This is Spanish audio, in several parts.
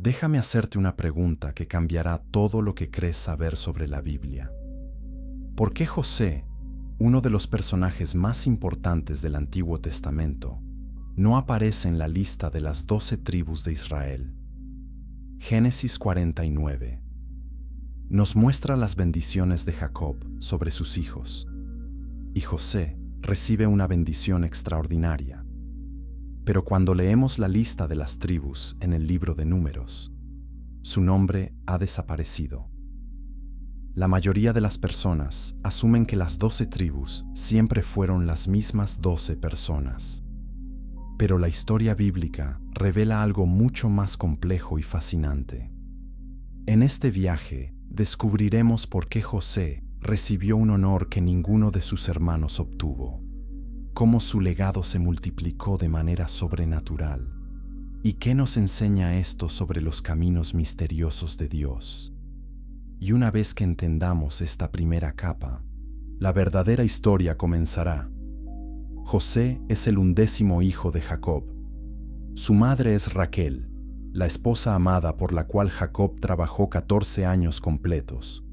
Déjame hacerte una pregunta que cambiará todo lo que crees saber sobre la Biblia. ¿Por qué José, uno de los personajes más importantes del Antiguo Testamento, no aparece en la lista de las 12 tribus de Israel? Génesis 49 nos muestra las bendiciones de Jacob sobre sus hijos, y José recibe una bendición extraordinaria. Pero cuando leemos la lista de las tribus en el libro de Números, su nombre ha desaparecido. La mayoría de las personas asumen que las 12 tribus siempre fueron las mismas 12 personas. Pero la historia bíblica revela algo mucho más complejo y fascinante. En este viaje descubriremos por qué José recibió un honor que ninguno de sus hermanos obtuvo, cómo su legado se multiplicó de manera sobrenatural, y qué nos enseña esto sobre los caminos misteriosos de Dios. Y una vez que entendamos esta primera capa, la verdadera historia comenzará. José es el 11º hijo de Jacob. Su madre es Raquel, la esposa amada por la cual Jacob trabajó 14 años completos.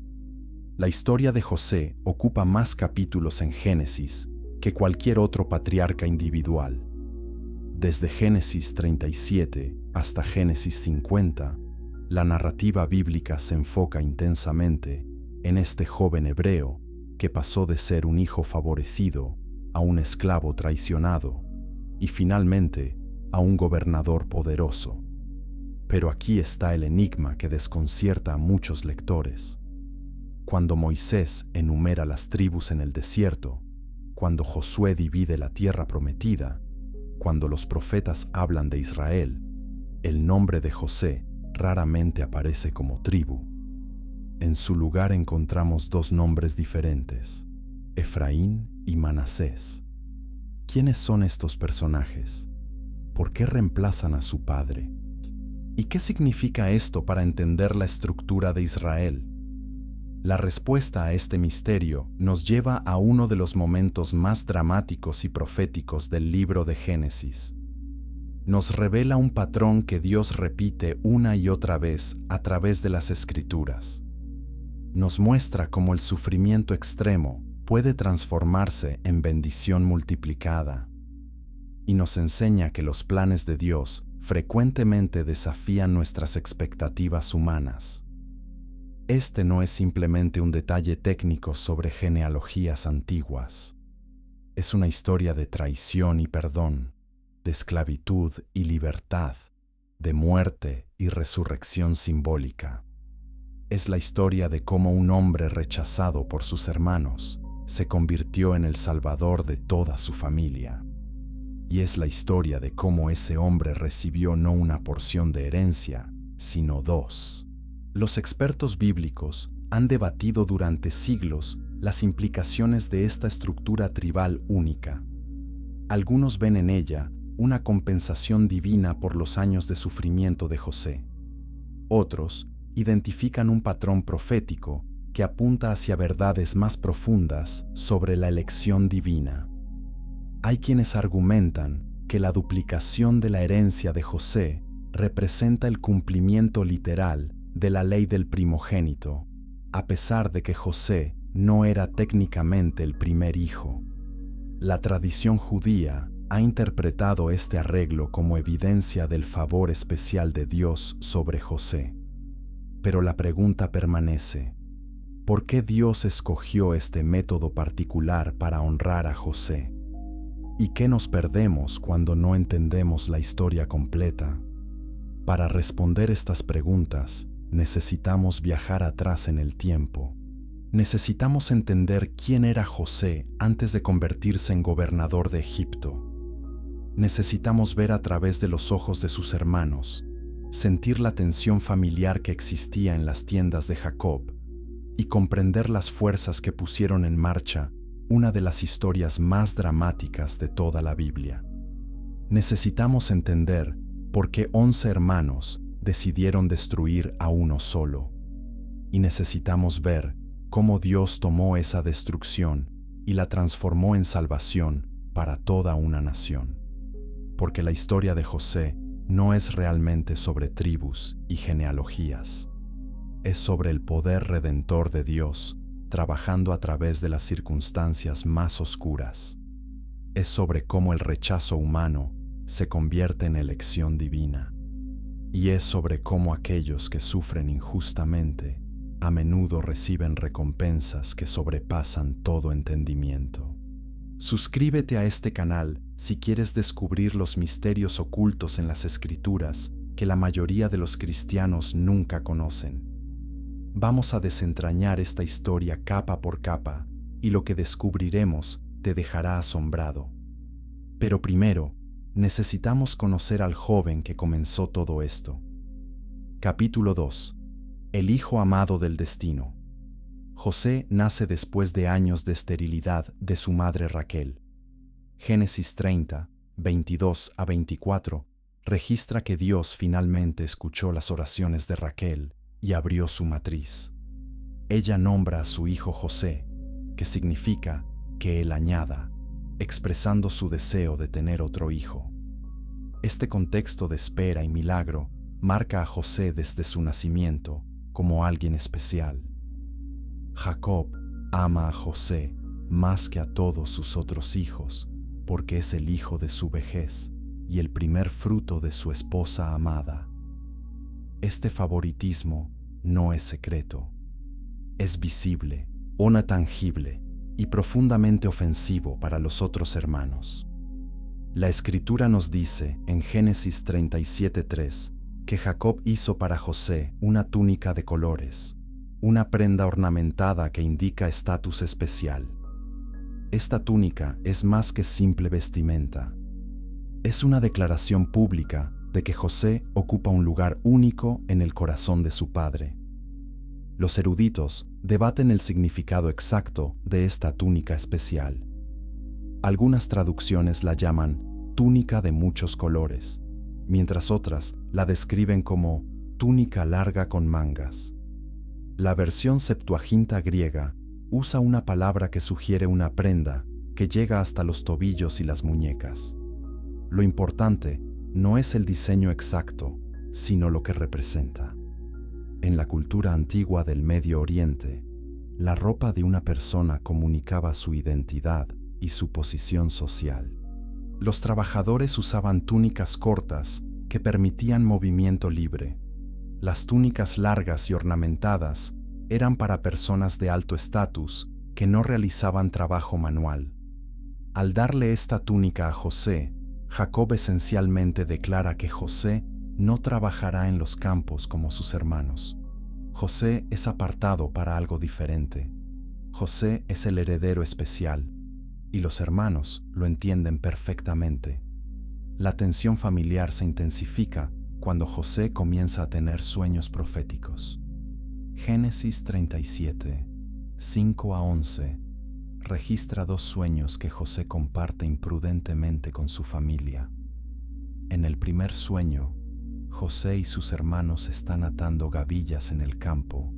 La historia de José ocupa más capítulos en Génesis que cualquier otro patriarca individual. Desde Génesis 37 hasta Génesis 50, la narrativa bíblica se enfoca intensamente en este joven hebreo que pasó de ser un hijo favorecido a un esclavo traicionado y finalmente a un gobernador poderoso. Pero aquí está el enigma que desconcierta a muchos lectores. Cuando Moisés enumera las tribus en el desierto, cuando Josué divide la tierra prometida, cuando los profetas hablan de Israel, el nombre de José raramente aparece como tribu. En su lugar encontramos dos nombres diferentes, Efraín y Manasés. ¿Quiénes son estos personajes? ¿Por qué reemplazan a su padre? ¿Y qué significa esto para entender la estructura de Israel? La respuesta a este misterio nos lleva a uno de los momentos más dramáticos y proféticos del libro de Génesis. Nos revela un patrón que Dios repite una y otra vez a través de las Escrituras. Nos muestra cómo el sufrimiento extremo puede transformarse en bendición multiplicada. Y nos enseña que los planes de Dios frecuentemente desafían nuestras expectativas humanas. Este no es simplemente un detalle técnico sobre genealogías antiguas. Es una historia de traición y perdón, de esclavitud y libertad, de muerte y resurrección simbólica. Es la historia de cómo un hombre rechazado por sus hermanos se convirtió en el salvador de toda su familia. Y es la historia de cómo ese hombre recibió no una porción de herencia, sino dos. Los expertos bíblicos han debatido durante siglos las implicaciones de esta estructura tribal única. Algunos ven en ella una compensación divina por los años de sufrimiento de José. Otros identifican un patrón profético que apunta hacia verdades más profundas sobre la elección divina. Hay quienes argumentan que la duplicación de la herencia de José representa el cumplimiento literal de la ley del primogénito, a pesar de que José no era técnicamente el primer hijo. La tradición judía ha interpretado este arreglo como evidencia del favor especial de Dios sobre José. Pero la pregunta permanece: ¿por qué Dios escogió este método particular para honrar a José? ¿Y qué nos perdemos cuando no entendemos la historia completa? Para responder estas preguntas, necesitamos viajar atrás en el tiempo. Necesitamos entender quién era José antes de convertirse en gobernador de Egipto. Necesitamos ver a través de los ojos de sus hermanos, sentir la tensión familiar que existía en las tiendas de Jacob y comprender las fuerzas que pusieron en marcha una de las historias más dramáticas de toda la Biblia. Necesitamos entender por qué 11 hermanos decidieron destruir a uno solo. Y necesitamos ver cómo Dios tomó esa destrucción y la transformó en salvación para toda una nación. Porque la historia de José no es realmente sobre tribus y genealogías. Es sobre el poder redentor de Dios trabajando a través de las circunstancias más oscuras. Es sobre cómo el rechazo humano se convierte en elección divina. Y es sobre cómo aquellos que sufren injustamente a menudo reciben recompensas que sobrepasan todo entendimiento. Suscríbete a este canal si quieres descubrir los misterios ocultos en las Escrituras que la mayoría de los cristianos nunca conocen. Vamos a desentrañar esta historia capa por capa y lo que descubriremos te dejará asombrado. Pero primero, necesitamos conocer al joven que comenzó todo esto. Capítulo 2. El hijo amado del destino. José nace después de años de esterilidad de su madre Raquel. Génesis 30, 22 a 24, registra que Dios finalmente escuchó las oraciones de Raquel y abrió su matriz. Ella nombra a su hijo José, que significa que él añada, expresando su deseo de tener otro hijo. Este contexto de espera y milagro marca a José desde su nacimiento como alguien especial. Jacob ama a José más que a todos sus otros hijos, porque es el hijo de su vejez y el primer fruto de su esposa amada. Este favoritismo no es secreto, es visible, no tangible y profundamente ofensivo para los otros hermanos. La Escritura nos dice en Génesis 37:3 que Jacob hizo para José una túnica de colores, una prenda ornamentada que indica estatus especial. Esta túnica es más que simple vestimenta. Es una declaración pública de que José ocupa un lugar único en el corazón de su padre. Los eruditos debaten el significado exacto de esta túnica especial. Algunas traducciones la llaman túnica de muchos colores, mientras otras la describen como túnica larga con mangas. La versión Septuaginta griega usa una palabra que sugiere una prenda que llega hasta los tobillos y las muñecas. Lo importante no es el diseño exacto, sino lo que representa. En la cultura antigua del Medio Oriente, la ropa de una persona comunicaba su identidad y su posición social. Los trabajadores usaban túnicas cortas que permitían movimiento libre. Las túnicas largas y ornamentadas eran para personas de alto estatus que no realizaban trabajo manual. Al darle esta túnica a José, Jacob esencialmente declara que José no trabajará en los campos como sus hermanos. José es apartado para algo diferente. José es el heredero especial, y los hermanos lo entienden perfectamente. La tensión familiar se intensifica cuando José comienza a tener sueños proféticos. Génesis 37, 5 a 11, registra dos sueños que José comparte imprudentemente con su familia. En el primer sueño, José y sus hermanos están atando gavillas en el campo,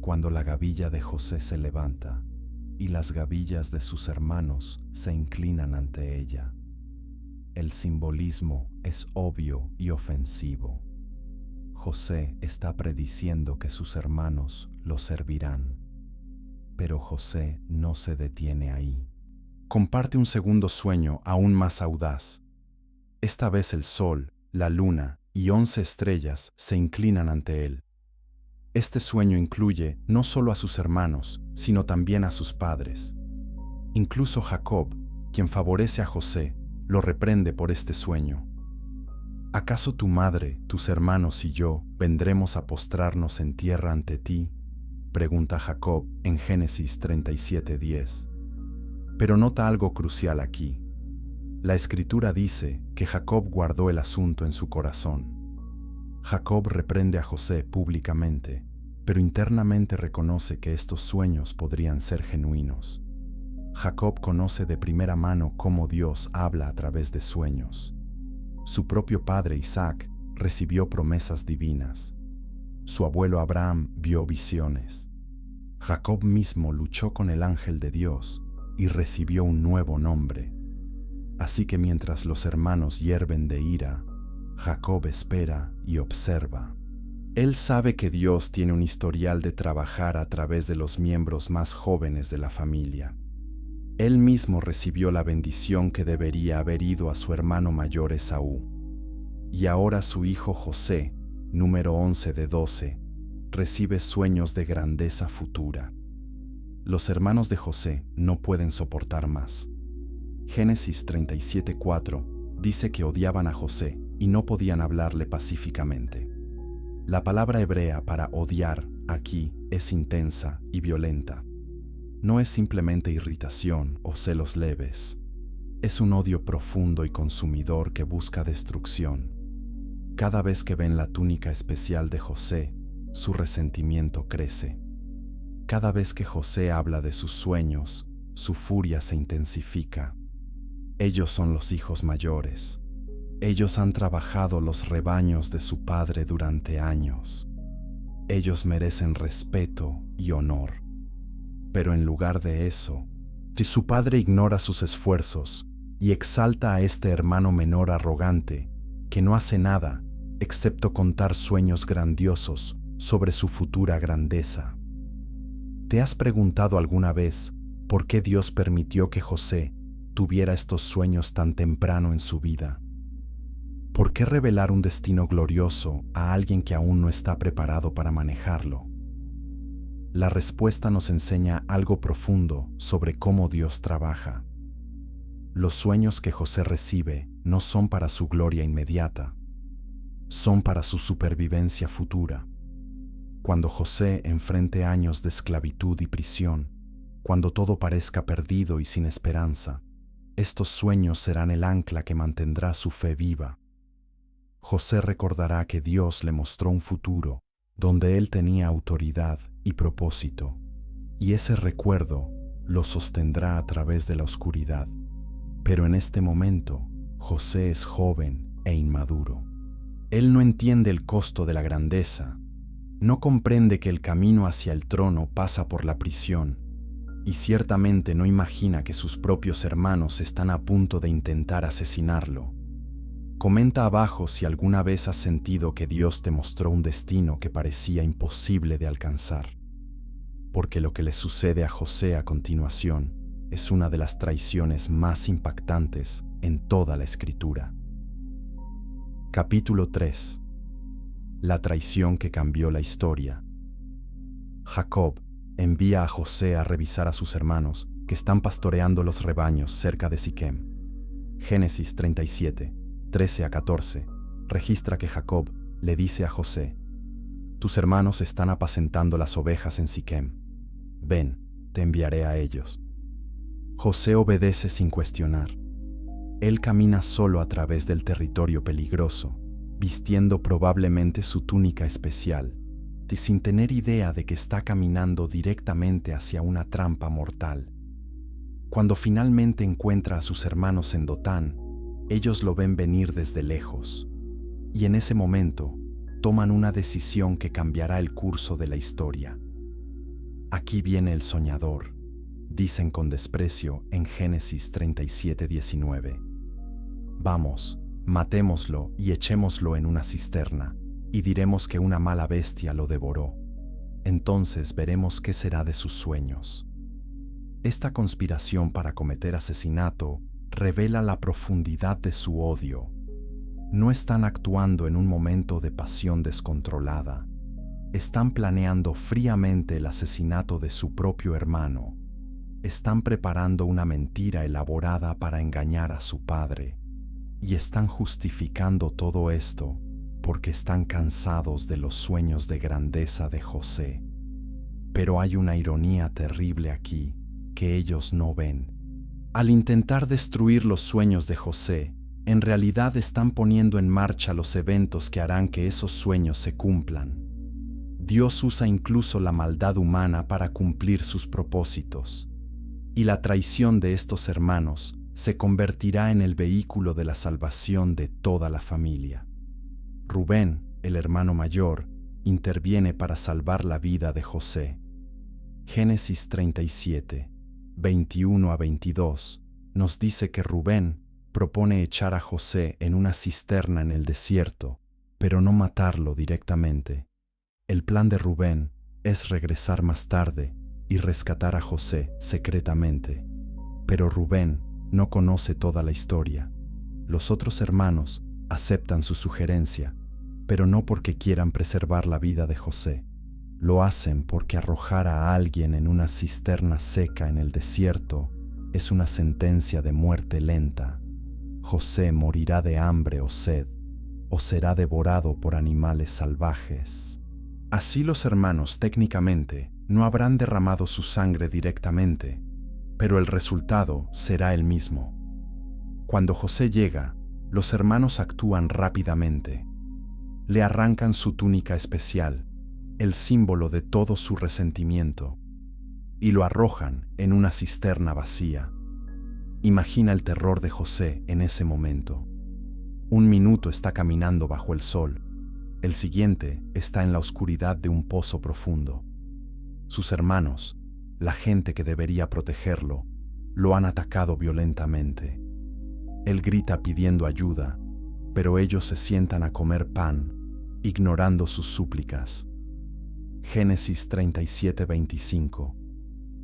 cuando la gavilla de José se levanta y las gavillas de sus hermanos se inclinan ante ella. El simbolismo es obvio y ofensivo. José está prediciendo que sus hermanos lo servirán. Pero José no se detiene ahí. Comparte un segundo sueño aún más audaz. Esta vez el sol, la luna y 11 estrellas se inclinan ante él. Este sueño incluye no solo a sus hermanos, sino también a sus padres. Incluso Jacob, quien favorece a José, lo reprende por este sueño. ¿Acaso tu madre, tus hermanos y yo vendremos a postrarnos en tierra ante ti?, pregunta Jacob en Génesis 37:10. Pero nota algo crucial aquí. La Escritura dice que Jacob guardó el asunto en su corazón. Jacob reprende a José públicamente, pero internamente reconoce que estos sueños podrían ser genuinos. Jacob conoce de primera mano cómo Dios habla a través de sueños. Su propio padre Isaac recibió promesas divinas. Su abuelo Abraham vio visiones. Jacob mismo luchó con el ángel de Dios y recibió un nuevo nombre. Así que mientras los hermanos hierven de ira, Jacob espera y observa. Él sabe que Dios tiene un historial de trabajar a través de los miembros más jóvenes de la familia. Él mismo recibió la bendición que debería haber ido a su hermano mayor Esaú. Y ahora su hijo José, número 11 de 12, recibe sueños de grandeza futura. Los hermanos de José no pueden soportar más. Génesis 37:4 dice que odiaban a José y no podían hablarle pacíficamente. La palabra hebrea para odiar aquí es intensa y violenta. No es simplemente irritación o celos leves. Es un odio profundo y consumidor que busca destrucción. Cada vez que ven la túnica especial de José, su resentimiento crece. Cada vez que José habla de sus sueños, su furia se intensifica. Ellos son los hijos mayores. Ellos han trabajado los rebaños de su padre durante años. Ellos merecen respeto y honor. Pero en lugar de eso, si su padre ignora sus esfuerzos y exalta a este hermano menor arrogante, que no hace nada excepto contar sueños grandiosos sobre su futura grandeza. ¿Te has preguntado alguna vez por qué Dios permitió que José tuviera estos sueños tan temprano en su vida? ¿Por qué revelar un destino glorioso a alguien que aún no está preparado para manejarlo? La respuesta nos enseña algo profundo sobre cómo Dios trabaja. Los sueños que José recibe no son para su gloria inmediata, son para su supervivencia futura. Cuando José enfrente años de esclavitud y prisión, cuando todo parezca perdido y sin esperanza, estos sueños serán el ancla que mantendrá su fe viva. José recordará que Dios le mostró un futuro donde él tenía autoridad y propósito, y ese recuerdo lo sostendrá a través de la oscuridad. Pero en este momento, José es joven e inmaduro. Él no entiende el costo de la grandeza, no comprende que el camino hacia el trono pasa por la prisión, y ciertamente no imagina que sus propios hermanos están a punto de intentar asesinarlo. Comenta abajo si alguna vez has sentido que Dios te mostró un destino que parecía imposible de alcanzar. Porque lo que le sucede a José a continuación es una de las traiciones más impactantes en toda la Escritura. Capítulo 3. La traición que cambió la historia. Jacob envía a José a revisar a sus hermanos que están pastoreando los rebaños cerca de Siquem. Génesis 37, 13 a 14, registra que Jacob le dice a José: «Tus hermanos están apacentando las ovejas en Siquem. Ven, te enviaré a ellos». José obedece sin cuestionar. Él camina solo a través del territorio peligroso, vistiendo probablemente su túnica especial, y sin tener idea de que está caminando directamente hacia una trampa mortal. Cuando finalmente encuentra a sus hermanos en Dotán, ellos lo ven venir desde lejos, y en ese momento toman una decisión que cambiará el curso de la historia. «Aquí viene el soñador», dicen con desprecio en Génesis 37:19. «Vamos, matémoslo y echémoslo en una cisterna, y diremos que una mala bestia lo devoró. Entonces veremos qué será de sus sueños». Esta conspiración para cometer asesinato revela la profundidad de su odio. No están actuando en un momento de pasión descontrolada. Están planeando fríamente el asesinato de su propio hermano. Están preparando una mentira elaborada para engañar a su padre. Y están justificando todo esto porque están cansados de los sueños de grandeza de José. Pero hay una ironía terrible aquí que ellos no ven. Al intentar destruir los sueños de José, en realidad están poniendo en marcha los eventos que harán que esos sueños se cumplan. Dios usa incluso la maldad humana para cumplir sus propósitos. Y la traición de estos hermanos se convertirá en el vehículo de la salvación de toda la familia. Rubén, el hermano mayor, interviene para salvar la vida de José. Génesis 37, 21 a 22, nos dice que Rubén propone echar a José en una cisterna en el desierto, pero no matarlo directamente. El plan de Rubén es regresar más tarde y rescatar a José secretamente. Pero Rubén no conoce toda la historia. Los otros hermanos aceptan su sugerencia, pero no porque quieran preservar la vida de José. Lo hacen porque arrojar a alguien en una cisterna seca en el desierto es una sentencia de muerte lenta. José morirá de hambre o sed, o será devorado por animales salvajes. Así los hermanos técnicamente no habrán derramado su sangre directamente, pero el resultado será el mismo. Cuando José llega, los hermanos actúan rápidamente. Le arrancan su túnica especial, el símbolo de todo su resentimiento, y lo arrojan en una cisterna vacía. Imagina el terror de José en ese momento. Un minuto está caminando bajo el sol, el siguiente está en la oscuridad de un pozo profundo. Sus hermanos, la gente que debería protegerlo, lo han atacado violentamente. Él grita pidiendo ayuda, pero ellos se sientan a comer pan, ignorando sus súplicas. Génesis 37:25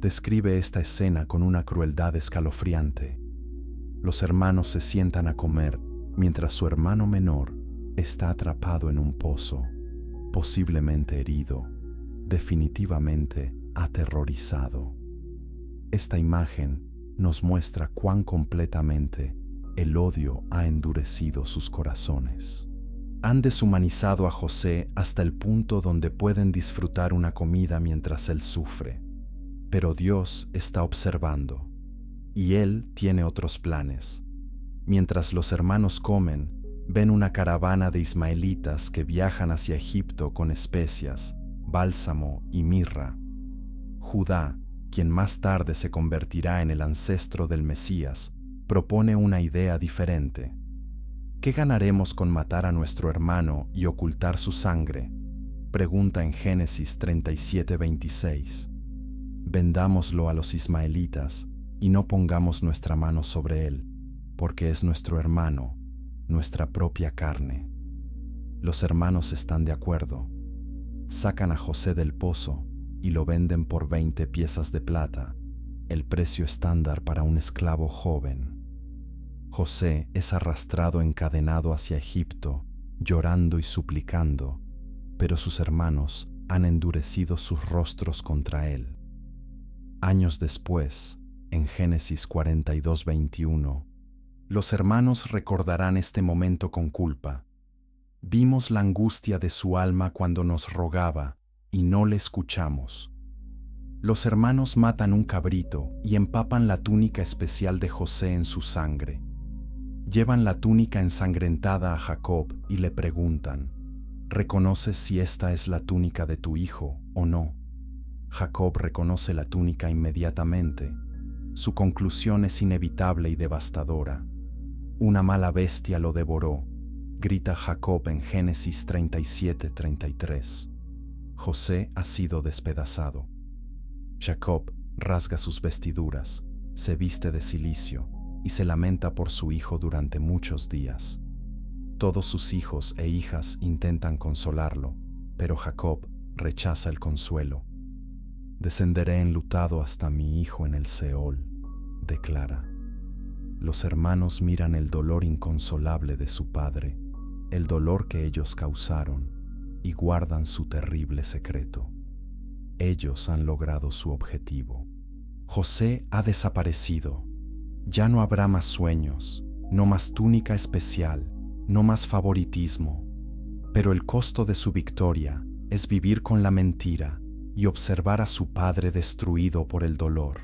describe esta escena con una crueldad escalofriante. Los hermanos se sientan a comer mientras su hermano menor está atrapado en un pozo, posiblemente herido, definitivamente aterrorizado. Esta imagen nos muestra cuán completamente el odio ha endurecido sus corazones. Han deshumanizado a José hasta el punto donde pueden disfrutar una comida mientras él sufre. Pero Dios está observando, y Él tiene otros planes. Mientras los hermanos comen, ven una caravana de ismaelitas que viajan hacia Egipto con especias, bálsamo y mirra. Judá, quien más tarde se convertirá en el ancestro del Mesías, propone una idea diferente. ¿Qué ganaremos con matar a nuestro hermano y ocultar su sangre?, pregunta en Génesis 37:26. Vendámoslo a los ismaelitas y no pongamos nuestra mano sobre él, porque es nuestro hermano, nuestra propia carne. Los hermanos están de acuerdo. Sacan a José del pozo y lo venden por 20 piezas de plata, el precio estándar para un esclavo joven. José es arrastrado encadenado hacia Egipto, llorando y suplicando, pero sus hermanos han endurecido sus rostros contra él. Años después, en Génesis 42:21, los hermanos recordarán este momento con culpa. Vimos la angustia de su alma cuando nos rogaba y no le escuchamos. Los hermanos matan un cabrito y empapan la túnica especial de José en su sangre. Llevan la túnica ensangrentada a Jacob y le preguntan: ¿reconoces si esta es la túnica de tu hijo o no? Jacob reconoce la túnica inmediatamente. Su conclusión es inevitable y devastadora. Una mala bestia lo devoró, grita Jacob en Génesis 37:33. José ha sido despedazado. Jacob rasga sus vestiduras, se viste de cilicio y se lamenta por su hijo durante muchos días. Todos sus hijos e hijas intentan consolarlo, pero Jacob rechaza el consuelo. Descenderé enlutado hasta mi hijo en el Seol, declara. Los hermanos miran el dolor inconsolable de su padre, el dolor que ellos causaron, y guardan su terrible secreto. Ellos han logrado su objetivo. José ha desaparecido. Ya no habrá más sueños, no más túnica especial, no más favoritismo. Pero el costo de su victoria es vivir con la mentira y observar a su padre destruido por el dolor.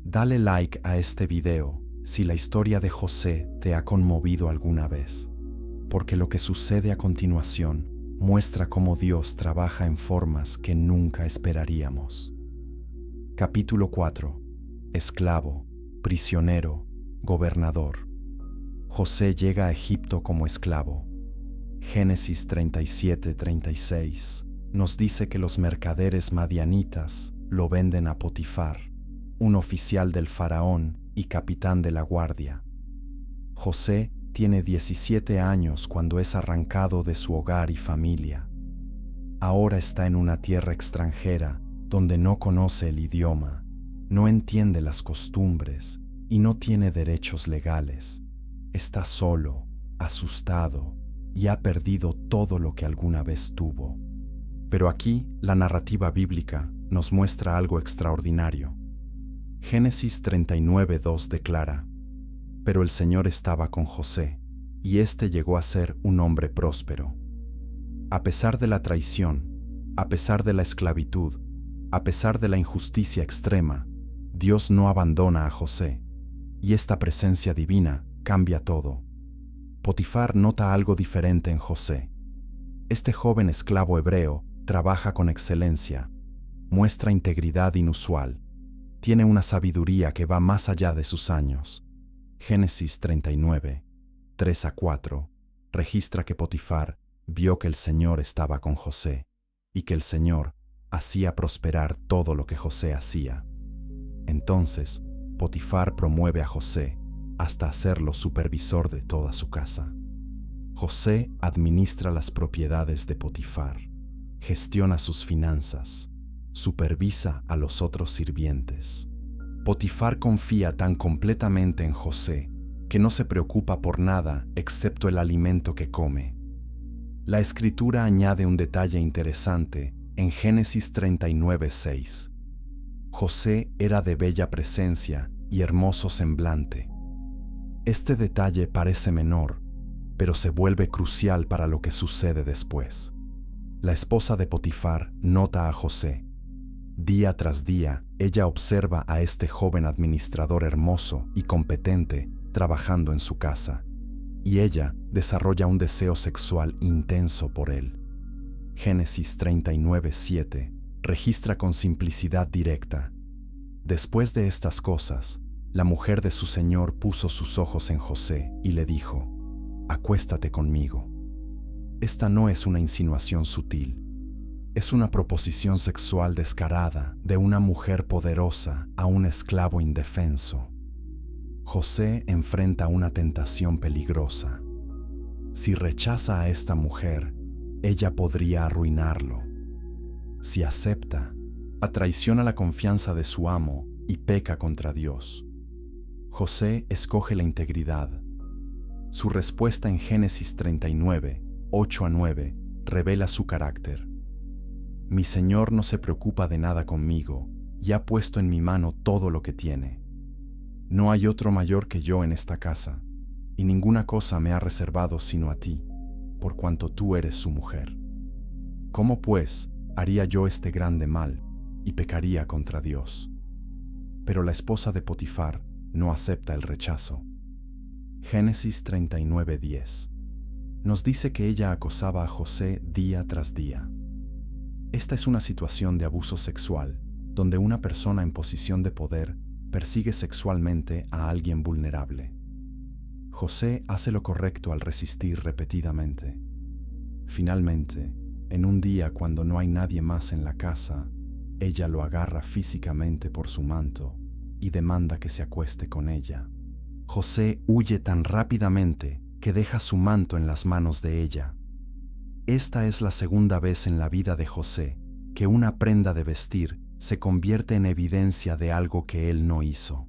Dale like a este video si la historia de José te ha conmovido alguna vez, porque lo que sucede a continuación muestra cómo Dios trabaja en formas que nunca esperaríamos. Capítulo 4. Esclavo, prisionero, gobernador. José llega a Egipto como esclavo. Génesis 37:36 nos dice que los mercaderes madianitas lo venden a Potifar, un oficial del faraón y capitán de la guardia. José tiene 17 años cuando es arrancado de su hogar y familia. Ahora está en una tierra extranjera donde no conoce el idioma, no entiende las costumbres y no tiene derechos legales. Está solo, asustado y ha perdido todo lo que alguna vez tuvo. Pero aquí la narrativa bíblica nos muestra algo extraordinario. Génesis 39:2 declara: Pero el Señor estaba con José, y éste llegó a ser un hombre próspero. A pesar de la traición, a pesar de la esclavitud, a pesar de la injusticia extrema, Dios no abandona a José, y esta presencia divina cambia todo. Potifar nota algo diferente en José. Este joven esclavo hebreo trabaja con excelencia, muestra integridad inusual, tiene una sabiduría que va más allá de sus años. Génesis 39, 3-4, registra que Potifar vio que el Señor estaba con José y que el Señor hacía prosperar todo lo que José hacía. Entonces, Potifar promueve a José hasta hacerlo supervisor de toda su casa. José administra las propiedades de Potifar, gestiona sus finanzas, supervisa a los otros sirvientes. Potifar confía tan completamente en José que no se preocupa por nada excepto el alimento que come. La Escritura añade un detalle interesante en Génesis 39:6. José era de bella presencia y hermoso semblante. Este detalle parece menor, pero se vuelve crucial para lo que sucede después. La esposa de Potifar nota a José. Día tras día, ella observa a este joven administrador hermoso y competente trabajando en su casa, y ella desarrolla un deseo sexual intenso por él. Génesis 39:7 registra con simplicidad directa: Después de estas cosas, la mujer de su señor puso sus ojos en José y le dijo: Acuéstate conmigo. Esta no es una insinuación sutil. Es una proposición sexual descarada de una mujer poderosa a un esclavo indefenso. José enfrenta una tentación peligrosa. Si rechaza a esta mujer, ella podría arruinarlo. Si acepta, traiciona la confianza de su amo y peca contra Dios. José escoge la integridad. Su respuesta en Génesis 39, 8-9, revela su carácter. Mi Señor no se preocupa de nada conmigo y ha puesto en mi mano todo lo que tiene. No hay otro mayor que yo en esta casa, y ninguna cosa me ha reservado sino a ti, por cuanto tú eres su mujer. ¿Cómo, pues, haría yo este grande mal y pecaría contra Dios? Pero la esposa de Potifar no acepta el rechazo. Génesis 39:10 nos dice que ella acosaba a José día tras día. Esta es una situación de abuso sexual, donde una persona en posición de poder persigue sexualmente a alguien vulnerable. José hace lo correcto al resistir repetidamente. Finalmente, en un día cuando no hay nadie más en la casa, ella lo agarra físicamente por su manto y demanda que se acueste con ella. José huye tan rápidamente que deja su manto en las manos de ella. Esta es la segunda vez en la vida de José que una prenda de vestir se convierte en evidencia de algo que él no hizo.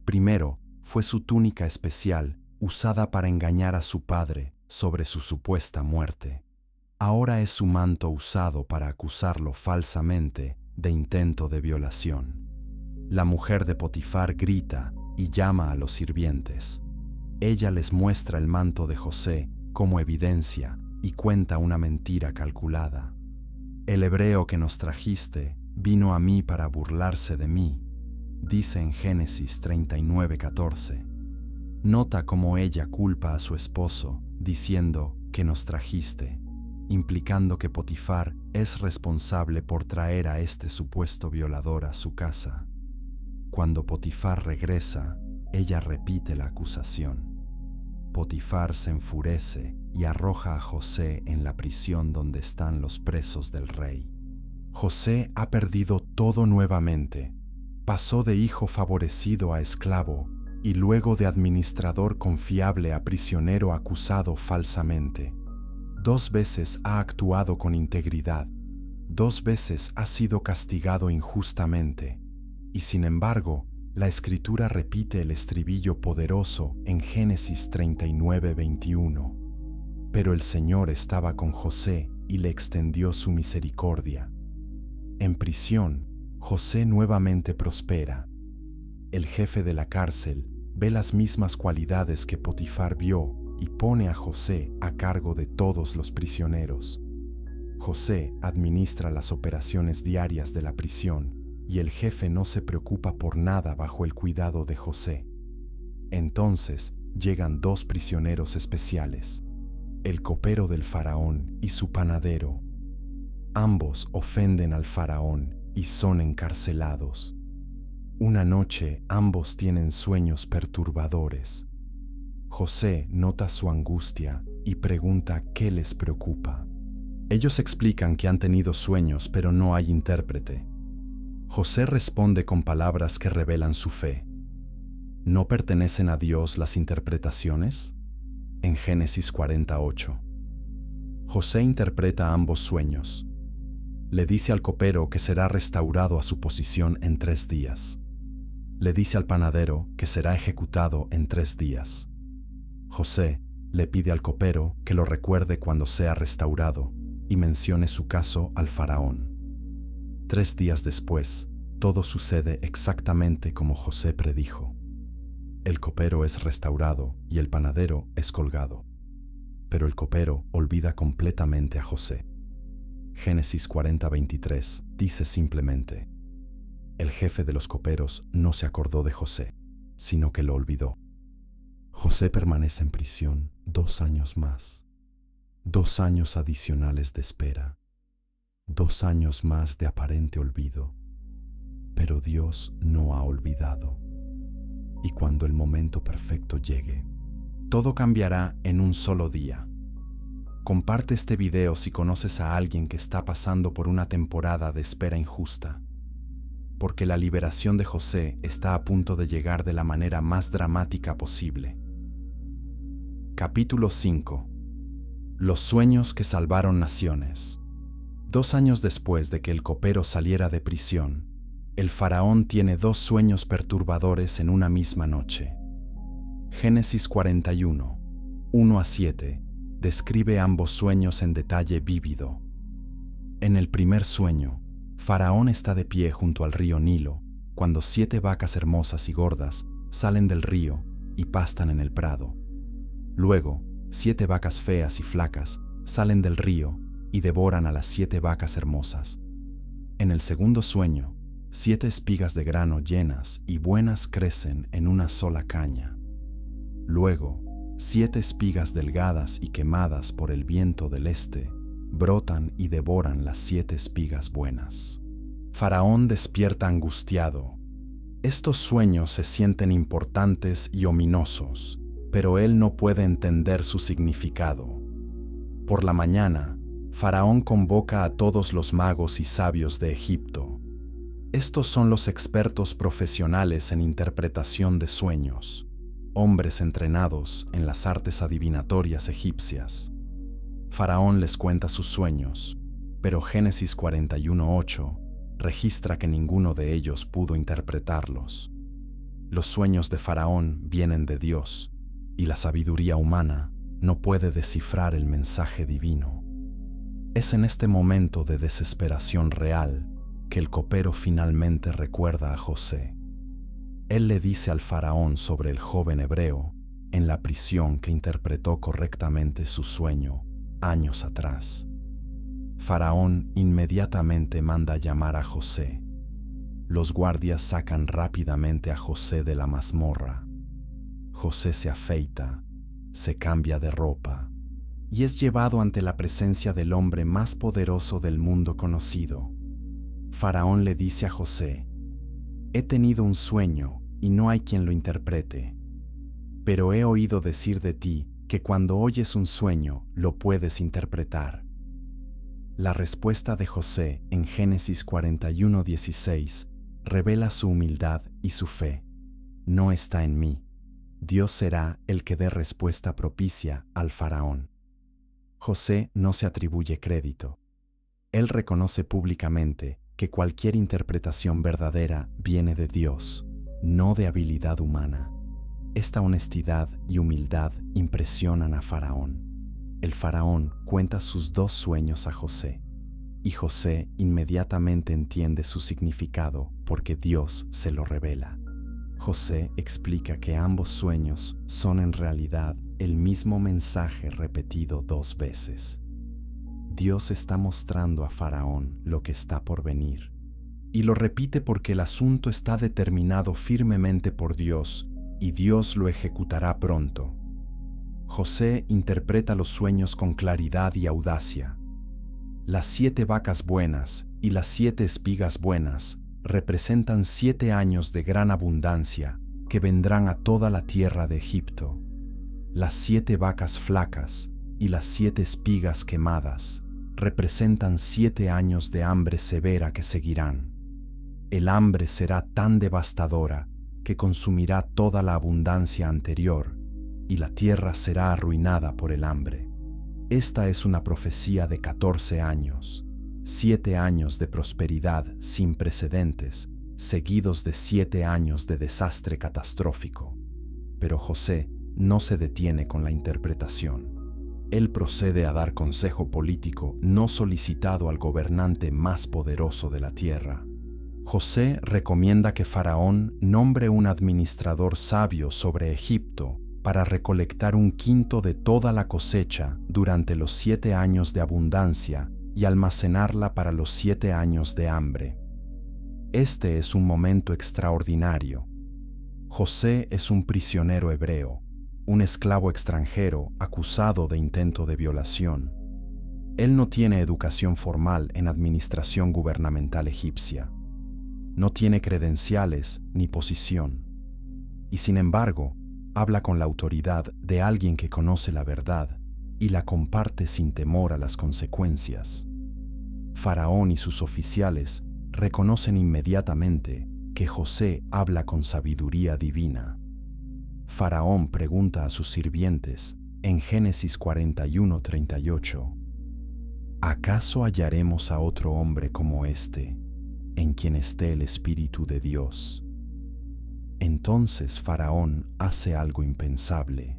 Primero, fue su túnica especial, usada para engañar a su padre sobre su supuesta muerte. Ahora es su manto usado para acusarlo falsamente de intento de violación. La mujer de Potifar grita y llama a los sirvientes. Ella les muestra el manto de José como evidencia y cuenta una mentira calculada. El hebreo que nos trajiste vino a mí para burlarse de mí, dice en Génesis 39:14. Nota cómo ella culpa a su esposo diciendo que nos trajiste, implicando que Potifar es responsable por traer a este supuesto violador a su casa. Cuando Potifar regresa, ella repite la acusación. Potifar se enfurece y arroja a José en la prisión donde están los presos del rey. José ha perdido todo nuevamente. Pasó de hijo favorecido a esclavo y luego de administrador confiable a prisionero acusado falsamente. 2 veces ha actuado con integridad, 2 veces ha sido castigado injustamente, y sin embargo, la Escritura repite el estribillo poderoso en Génesis 39:21. Pero el Señor estaba con José y le extendió su misericordia. En prisión, José nuevamente prospera. El jefe de la cárcel ve las mismas cualidades que Potifar vio y pone a José a cargo de todos los prisioneros. José administra las operaciones diarias de la prisión y el jefe no se preocupa por nada bajo el cuidado de José. Entonces llegan 2 prisioneros especiales, el copero del faraón y su panadero. Ambos ofenden al faraón y son encarcelados. Una noche ambos tienen sueños perturbadores. José nota su angustia y pregunta qué les preocupa. Ellos explican que han tenido sueños, pero no hay intérprete. José responde con palabras que revelan su fe. ¿No pertenecen a Dios las interpretaciones? En Génesis 48. José interpreta ambos sueños. Le dice al copero que será restaurado a su posición en 3 días. Le dice al panadero que será ejecutado en 3 días. José le pide al copero que lo recuerde cuando sea restaurado y mencione su caso al faraón. 3 días después, todo sucede exactamente como José predijo. El copero es restaurado y el panadero es colgado. Pero el copero olvida completamente a José. Génesis 40:23 dice simplemente: el jefe de los coperos no se acordó de José, sino que lo olvidó. José permanece en prisión 2 años más. 2 años adicionales de espera. 2 años más de aparente olvido. Pero Dios no ha olvidado. Y cuando el momento perfecto llegue, todo cambiará en un solo día. Comparte este video si conoces a alguien que está pasando por una temporada de espera injusta, porque la liberación de José está a punto de llegar de la manera más dramática posible. Capítulo 5. Los sueños que salvaron naciones. 2 años después de que el copero saliera de prisión, el faraón tiene 2 sueños perturbadores en una misma noche. Génesis 41, 1-7, describe ambos sueños en detalle vívido. En el primer sueño, Faraón está de pie junto al río Nilo, cuando 7 vacas hermosas y gordas salen del río y pastan en el prado. Luego, 7 vacas feas y flacas salen del río y devoran a las 7 vacas hermosas. En el segundo sueño, 7 espigas de grano llenas y buenas crecen en una sola caña. Luego, 7 espigas delgadas y quemadas por el viento del este brotan y devoran las 7 espigas buenas. Faraón despierta angustiado. Estos sueños se sienten importantes y ominosos, pero él no puede entender su significado. Por la mañana, Faraón convoca a todos los magos y sabios de Egipto. Estos son los expertos profesionales en interpretación de sueños, hombres entrenados en las artes adivinatorias egipcias. Faraón les cuenta sus sueños, pero Génesis 41:8 registra que ninguno de ellos pudo interpretarlos. Los sueños de Faraón vienen de Dios, y la sabiduría humana no puede descifrar el mensaje divino. Es en este momento de desesperación real que el copero finalmente recuerda a José. Él le dice al faraón sobre el joven hebreo en la prisión que interpretó correctamente su sueño años atrás. Faraón inmediatamente manda llamar a José. Los guardias sacan rápidamente a José de la mazmorra. José se afeita, se cambia de ropa y es llevado ante la presencia del hombre más poderoso del mundo conocido. Faraón le dice a José: he tenido un sueño y no hay quien lo interprete, pero he oído decir de ti que cuando oyes un sueño lo puedes interpretar. La respuesta de José en Génesis 41:16 revela su humildad y su fe. No está en mí, Dios será el que dé respuesta propicia al faraón. José no se atribuye crédito. Él reconoce públicamente que cualquier interpretación verdadera viene de Dios, no de habilidad humana. Esta honestidad y humildad impresionan a Faraón. El faraón cuenta sus 2 sueños a José, y José inmediatamente entiende su significado porque Dios se lo revela. José explica que ambos sueños son en realidad el mismo mensaje repetido 2 veces. Dios está mostrando a Faraón lo que está por venir, y lo repite porque el asunto está determinado firmemente por Dios, y Dios lo ejecutará pronto. José interpreta los sueños con claridad y audacia. Las 7 vacas buenas y las 7 espigas buenas representan 7 años de gran abundancia que vendrán a toda la tierra de Egipto. Las 7 vacas flacas y las 7 espigas quemadas representan 7 años de hambre severa que seguirán. El hambre será tan devastadora que consumirá toda la abundancia anterior, y la tierra será arruinada por el hambre. Esta es una profecía de 14 años, 7 años de prosperidad sin precedentes, seguidos de 7 años de desastre catastrófico. Pero José no se detiene con la interpretación. Él procede a dar consejo político no solicitado al gobernante más poderoso de la tierra. José recomienda que Faraón nombre un administrador sabio sobre Egipto para recolectar 1/5 de toda la cosecha durante los 7 años de abundancia y almacenarla para los 7 años de hambre. Este es un momento extraordinario. José es un prisionero hebreo, un esclavo extranjero acusado de intento de violación. Él no tiene educación formal en administración gubernamental egipcia. No tiene credenciales ni posición. Y sin embargo, habla con la autoridad de alguien que conoce la verdad y la comparte sin temor a las consecuencias. Faraón y sus oficiales reconocen inmediatamente que José habla con sabiduría divina. Faraón pregunta a sus sirvientes en Génesis 41:38, ¿acaso hallaremos a otro hombre como este, en quien esté el Espíritu de Dios? Entonces Faraón hace algo impensable.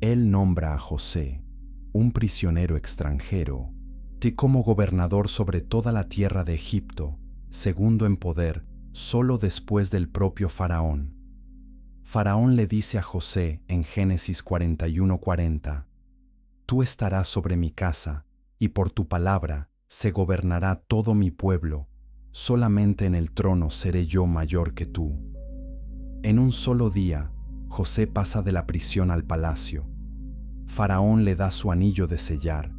Él nombra a José, un prisionero extranjero, como gobernador sobre toda la tierra de Egipto, segundo en poder, solo después del propio Faraón. Faraón le dice a José en Génesis 41:40, «Tú estarás sobre mi casa, y por tu palabra se gobernará todo mi pueblo, solamente en el trono seré yo mayor que tú». En un solo día, José pasa de la prisión al palacio. Faraón le da su anillo de sellar,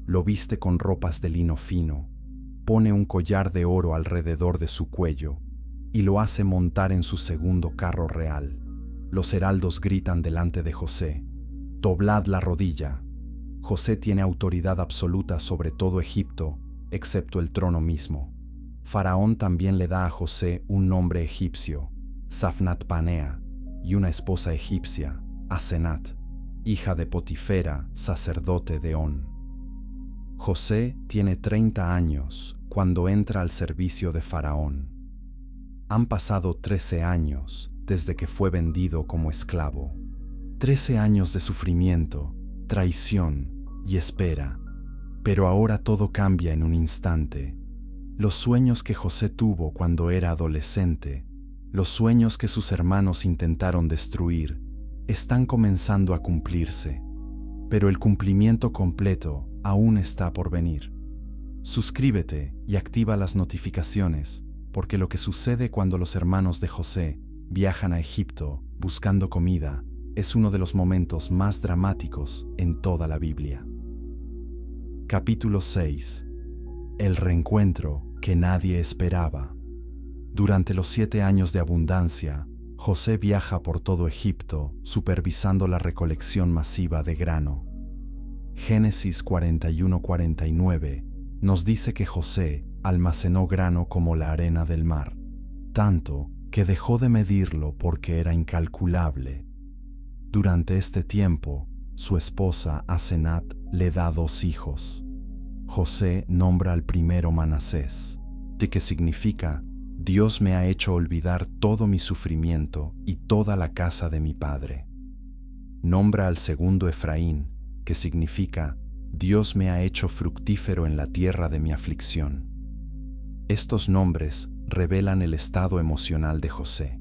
lo viste con ropas de lino fino, pone un collar de oro alrededor de su cuello y lo hace montar en su segundo carro real. Los heraldos gritan delante de José, «Doblad la rodilla». José tiene autoridad absoluta sobre todo Egipto, excepto el trono mismo. Faraón también le da a José un nombre egipcio, Safnat-Panea, y una esposa egipcia, Asenat, hija de Potifera, sacerdote de On. José tiene 30 años cuando entra al servicio de Faraón. Han pasado 13 años desde que fue vendido como esclavo. 13 años de sufrimiento, traición y espera. Pero ahora todo cambia en un instante. Los sueños que José tuvo cuando era adolescente, los sueños que sus hermanos intentaron destruir, están comenzando a cumplirse. Pero el cumplimiento completo aún está por venir. Suscríbete y activa las notificaciones, porque lo que sucede cuando los hermanos de José viajan a Egipto buscando comida es uno de los momentos más dramáticos en toda la Biblia. Capítulo 6. El reencuentro que nadie esperaba. Durante los 7 años de abundancia, José viaja por todo Egipto supervisando la recolección masiva de grano. Génesis 41:49 nos dice que José almacenó grano como la arena del mar, tanto que dejó de medirlo porque era incalculable. Durante este tiempo, su esposa Asenat le da 2 hijos. José nombra al primero Manasés, que significa Dios me ha hecho olvidar todo mi sufrimiento y toda la casa de mi padre. Nombra al segundo Efraín, que significa Dios me ha hecho fructífero en la tierra de mi aflicción. Estos nombres revelan el estado emocional de José.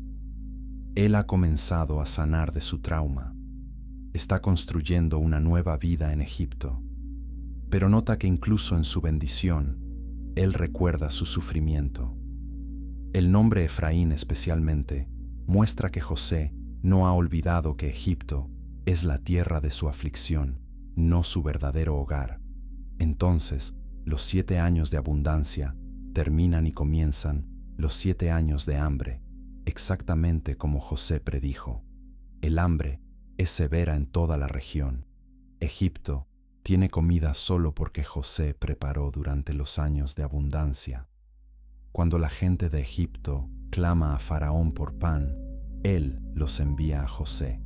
Él ha comenzado a sanar de su trauma. Está construyendo una nueva vida en Egipto. Pero nota que incluso en su bendición, él recuerda su sufrimiento. El nombre Efraín especialmente muestra que José no ha olvidado que Egipto es la tierra de su aflicción, no su verdadero hogar. Entonces, los 7 años de abundancia terminan y comienzan los 7 años de hambre, exactamente como José predijo. El hambre es severa en toda la región. Egipto tiene comida solo porque José preparó durante los años de abundancia. Cuando la gente de Egipto clama a Faraón por pan, él los envía a José.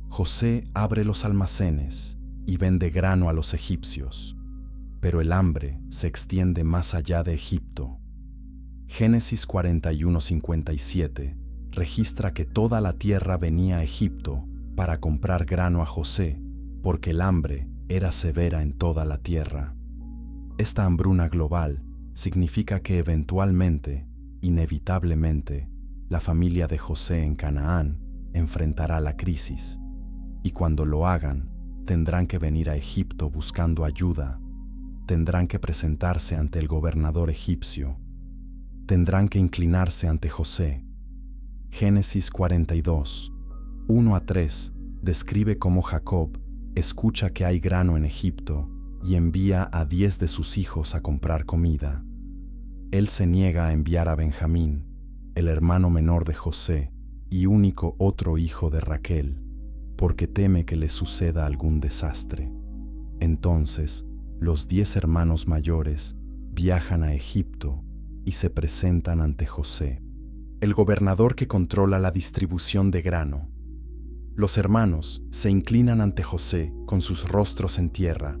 José abre los almacenes y vende grano a los egipcios, pero el hambre se extiende más allá de Egipto. Génesis 41:57 registra que toda la tierra venía a Egipto para comprar grano a José, porque el hambre era severa en toda la tierra. Esta hambruna global significa que eventualmente, inevitablemente, la familia de José en Canaán enfrentará la crisis, y cuando lo hagan, tendrán que venir a Egipto buscando ayuda, tendrán que presentarse ante el gobernador egipcio, tendrán que inclinarse ante José. Génesis 42, 1-3 describe cómo Jacob escucha que hay grano en Egipto y envía a 10 de sus hijos a comprar comida. Él se niega a enviar a Benjamín, el hermano menor de José y único otro hijo de Raquel, porque teme que le suceda algún desastre. Entonces, los 10 hermanos mayores viajan a Egipto y se presentan ante José, el gobernador que controla la distribución de grano. Los hermanos se inclinan ante José con sus rostros en tierra,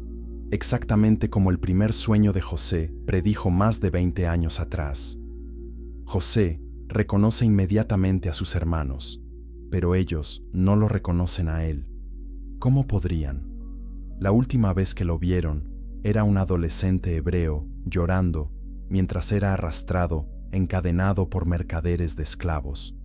exactamente como el primer sueño de José predijo más de 20 años atrás. José reconoce inmediatamente a sus hermanos, pero ellos no lo reconocen a él. ¿Cómo podrían? La última vez que lo vieron era un adolescente hebreo llorando mientras era arrastrado, encadenado por mercaderes de esclavos.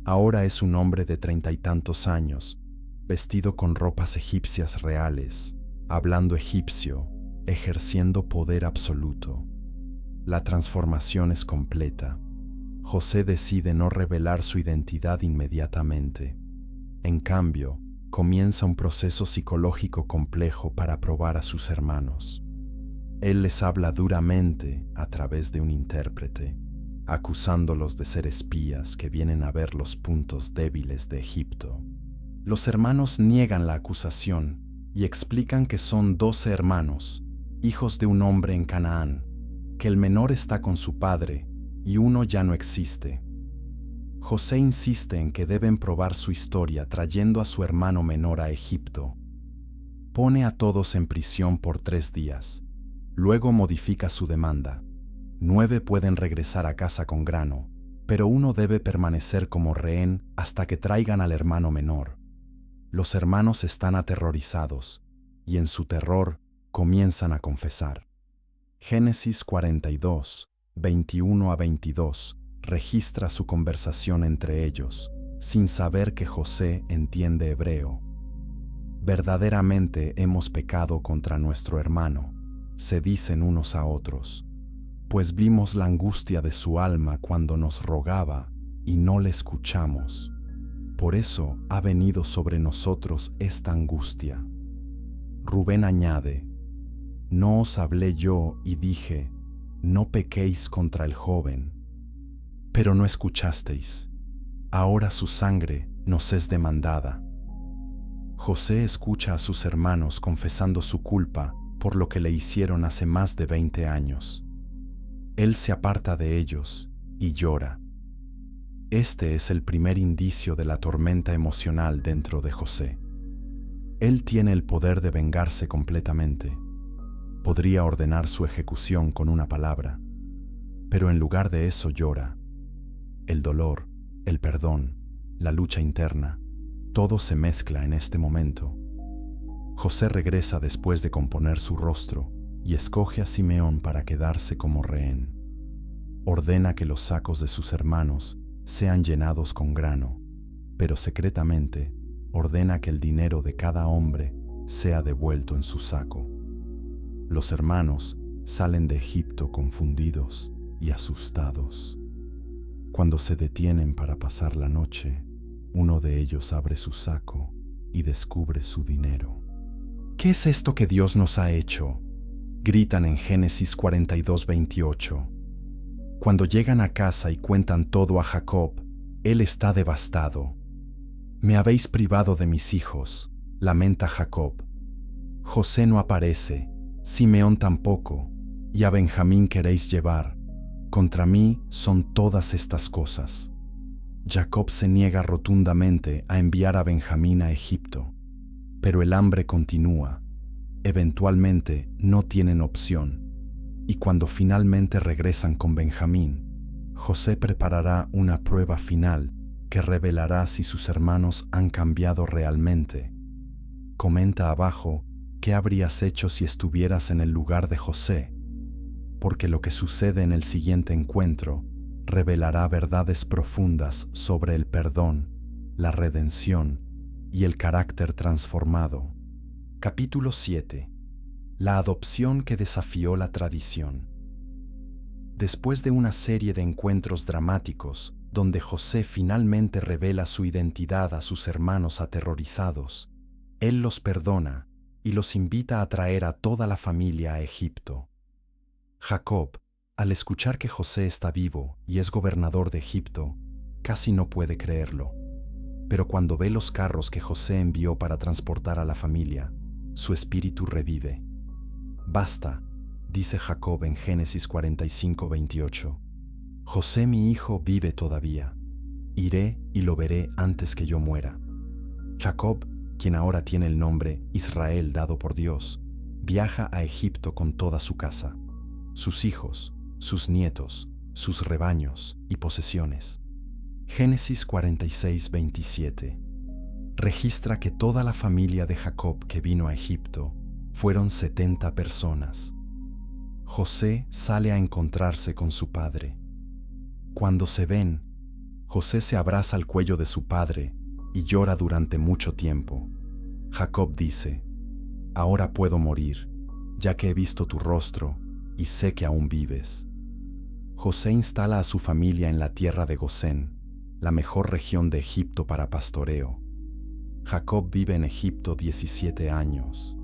Ahora es un hombre de 30 y tantos años, vestido con ropas egipcias reales, hablando egipcio, ejerciendo poder absoluto. La transformación es completa. José decide no revelar su identidad inmediatamente. En cambio, comienza un proceso psicológico complejo para probar a sus hermanos. Él les habla duramente a través de un intérprete, acusándolos de ser espías que vienen a ver los puntos débiles de Egipto. Los hermanos niegan la acusación y explican que son 12 hermanos, hijos de un hombre en Canaán, que el menor está con su padre y uno ya no existe. José insiste en que deben probar su historia trayendo a su hermano menor a Egipto. Pone a todos en prisión por 3 días. Luego modifica su demanda. 9 pueden regresar a casa con grano, pero uno debe permanecer como rehén hasta que traigan al hermano menor. Los hermanos están aterrorizados y en su terror comienzan a confesar. Génesis 42, 21-22 registra su conversación entre ellos, sin saber que José entiende hebreo. Verdaderamente hemos pecado contra nuestro hermano, se dicen unos a otros, pues vimos la angustia de su alma cuando nos rogaba y no le escuchamos. Por eso ha venido sobre nosotros esta angustia. Rubén añade, no os hablé yo y dije, no pequéis contra el joven, pero no escuchasteis. Ahora su sangre nos es demandada. José escucha a sus hermanos confesando su culpa por lo que le hicieron hace más de 20 años. Él se aparta de ellos y llora. Este es el primer indicio de la tormenta emocional dentro de José. Él tiene el poder de vengarse completamente. Podría ordenar su ejecución con una palabra, pero en lugar de eso llora. El dolor, el perdón, la lucha interna, todo se mezcla en este momento. José regresa después de componer su rostro y escoge a Simeón para quedarse como rehén. Ordena que los sacos de sus hermanos sean llenados con grano, pero secretamente ordena que el dinero de cada hombre sea devuelto en su saco. Los hermanos salen de Egipto confundidos y asustados. Cuando se detienen para pasar la noche, uno de ellos abre su saco y descubre su dinero. ¿Qué es esto que Dios nos ha hecho?, gritan en Génesis 42:28. Cuando llegan a casa y cuentan todo a Jacob, él está devastado. Me habéis privado de mis hijos, lamenta Jacob. José no aparece, Simeón tampoco, y a Benjamín queréis llevar. Contra mí son todas estas cosas. Jacob se niega rotundamente a enviar a Benjamín a Egipto, pero el hambre continúa. Eventualmente no tienen opción, y cuando finalmente regresan con Benjamín, José preparará una prueba final que revelará si sus hermanos han cambiado realmente. Comenta abajo qué habrías hecho si estuvieras en el lugar de José, porque lo que sucede en el siguiente encuentro revelará verdades profundas sobre el perdón, la redención y el carácter transformado. Capítulo 7. La adopción que desafió la tradición. Después de una serie de encuentros dramáticos, donde José finalmente revela su identidad a sus hermanos aterrorizados, él los perdona y los invita a traer a toda la familia a Egipto. Jacob, al escuchar que José está vivo y es gobernador de Egipto, casi no puede creerlo. Pero cuando ve los carros que José envió para transportar a la familia, su espíritu revive. Basta, dice Jacob en Génesis 45:28. José mi hijo vive todavía. Iré y lo veré antes que yo muera. Jacob, quien ahora tiene el nombre Israel dado por Dios, viaja a Egipto con toda su casa, sus hijos, sus nietos, sus rebaños y posesiones. Génesis 46:27 registra que toda la familia de Jacob que vino a Egipto fueron 70 personas. José sale a encontrarse con su padre. Cuando se ven, José se abraza al cuello de su padre y llora durante mucho tiempo. Jacob dice: ahora puedo morir, ya que he visto tu rostro y sé que aún vives. José instala a su familia en la tierra de Gosén, la mejor región de Egipto para pastoreo. Jacob vive en Egipto 17 años.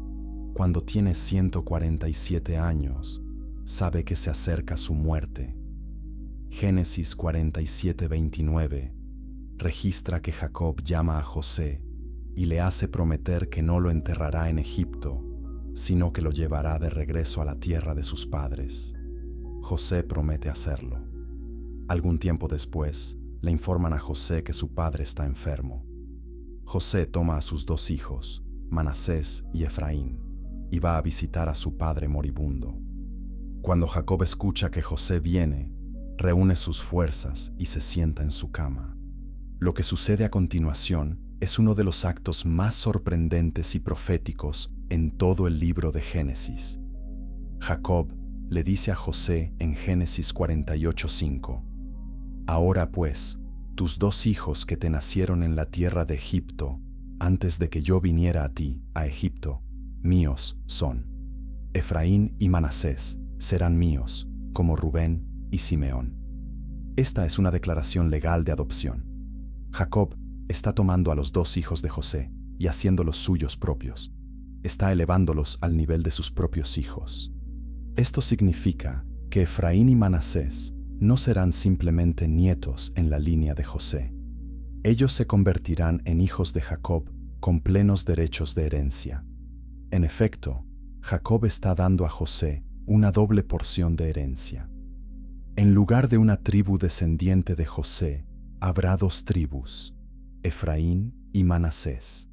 Cuando tiene 147 años, sabe que se acerca su muerte. Génesis 47:29 registra que Jacob llama a José y le hace prometer que no lo enterrará en Egipto, sino que lo llevará de regreso a la tierra de sus padres. José promete hacerlo. Algún tiempo después, le informan a José que su padre está enfermo. José toma a sus dos hijos, Manasés y Efraín, y va a visitar a su padre moribundo. Cuando Jacob escucha que José viene, reúne sus fuerzas y se sienta en su cama. Lo que sucede a continuación es uno de los actos más sorprendentes y proféticos en todo el libro de Génesis. Jacob le dice a José en Génesis 48:5: ahora pues, tus dos hijos que te nacieron en la tierra de Egipto, antes de que yo viniera a ti, a Egipto, míos son. Efraín y Manasés serán míos, como Rubén y Simeón. Esta es una declaración legal de adopción. Jacob está tomando a los dos hijos de José y haciéndolos suyos propios. Está elevándolos al nivel de sus propios hijos. Esto significa que Efraín y Manasés no serán simplemente nietos en la línea de José. Ellos se convertirán en hijos de Jacob con plenos derechos de herencia. En efecto, Jacob está dando a José una doble porción de herencia. En lugar de una tribu descendiente de José, habrá dos tribus, Efraín y Manasés.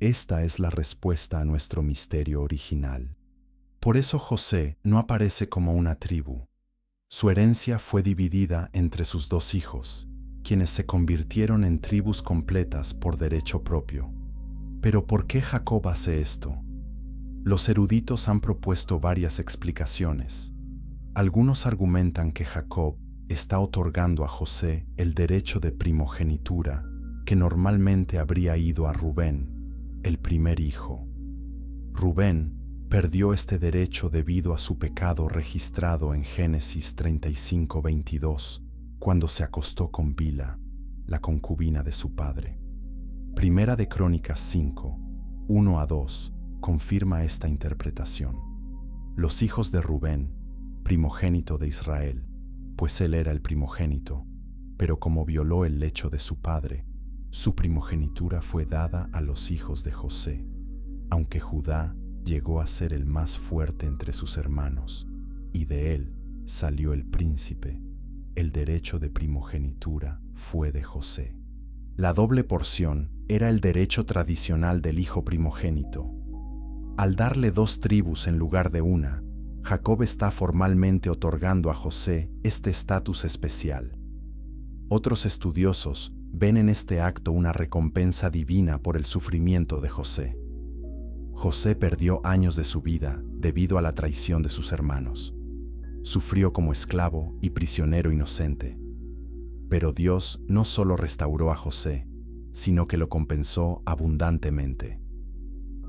Esta es la respuesta a nuestro misterio original. Por eso José no aparece como una tribu. Su herencia fue dividida entre sus dos hijos, quienes se convirtieron en tribus completas por derecho propio. Pero ¿por qué Jacob hace esto? Los eruditos han propuesto varias explicaciones. Algunos argumentan que Jacob está otorgando a José el derecho de primogenitura que normalmente habría ido a Rubén, el primer hijo. Rubén perdió este derecho debido a su pecado registrado en Génesis 35:22, cuando se acostó con Bila, la concubina de su padre. Primera de Crónicas 5, 1-2, confirma esta interpretación. Los hijos de Rubén, primogénito de Israel, pues él era el primogénito, pero como violó el lecho de su padre, su primogenitura fue dada a los hijos de José, aunque Judá llegó a ser el más fuerte entre sus hermanos, y de él salió el príncipe. El derecho de primogenitura fue de José. La doble porción era el derecho tradicional del hijo primogénito. Al darle 2 tribus en lugar de una, Jacob está formalmente otorgando a José este estatus especial. Otros estudiosos ven en este acto una recompensa divina por el sufrimiento de José. José perdió años de su vida debido a la traición de sus hermanos. Sufrió como esclavo y prisionero inocente. Pero Dios no solo restauró a José, sino que lo compensó abundantemente.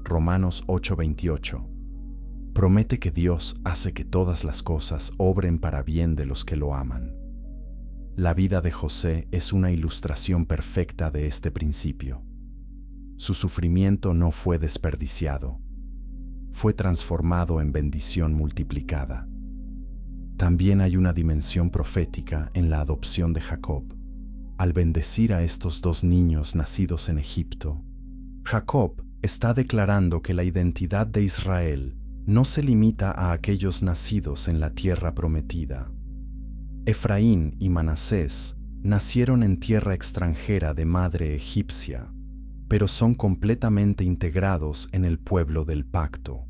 Romanos 8:28. Promete que Dios hace que todas las cosas obren para bien de los que lo aman. La vida de José es una ilustración perfecta de este principio. Su sufrimiento no fue desperdiciado. Fue transformado en bendición multiplicada. También hay una dimensión profética en la adopción de Jacob. Al bendecir a estos 2 niños nacidos en Egipto, Jacob está declarando que la identidad de Israel no se limita a aquellos nacidos en la tierra prometida. Efraín y Manasés nacieron en tierra extranjera de madre egipcia, pero son completamente integrados en el pueblo del pacto.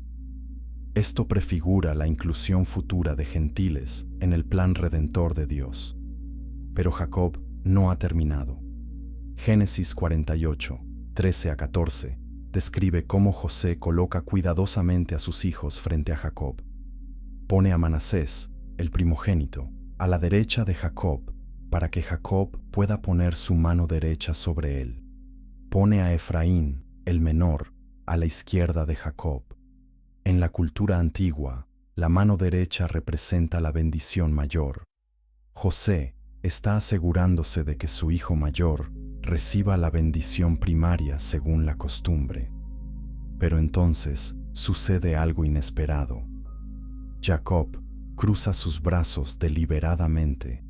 Esto prefigura la inclusión futura de gentiles en el plan redentor de Dios. Pero Jacob no ha terminado. Génesis 48, 13-14, describe cómo José coloca cuidadosamente a sus hijos frente a Jacob. Pone a Manasés, el primogénito, a la derecha de Jacob, para que Jacob pueda poner su mano derecha sobre él. Pone a Efraín, el menor, a la izquierda de Jacob. En la cultura antigua, la mano derecha representa la bendición mayor. José está asegurándose de que su hijo mayor reciba la bendición primaria según la costumbre. Pero entonces sucede algo inesperado. Jacob cruza sus brazos deliberadamente,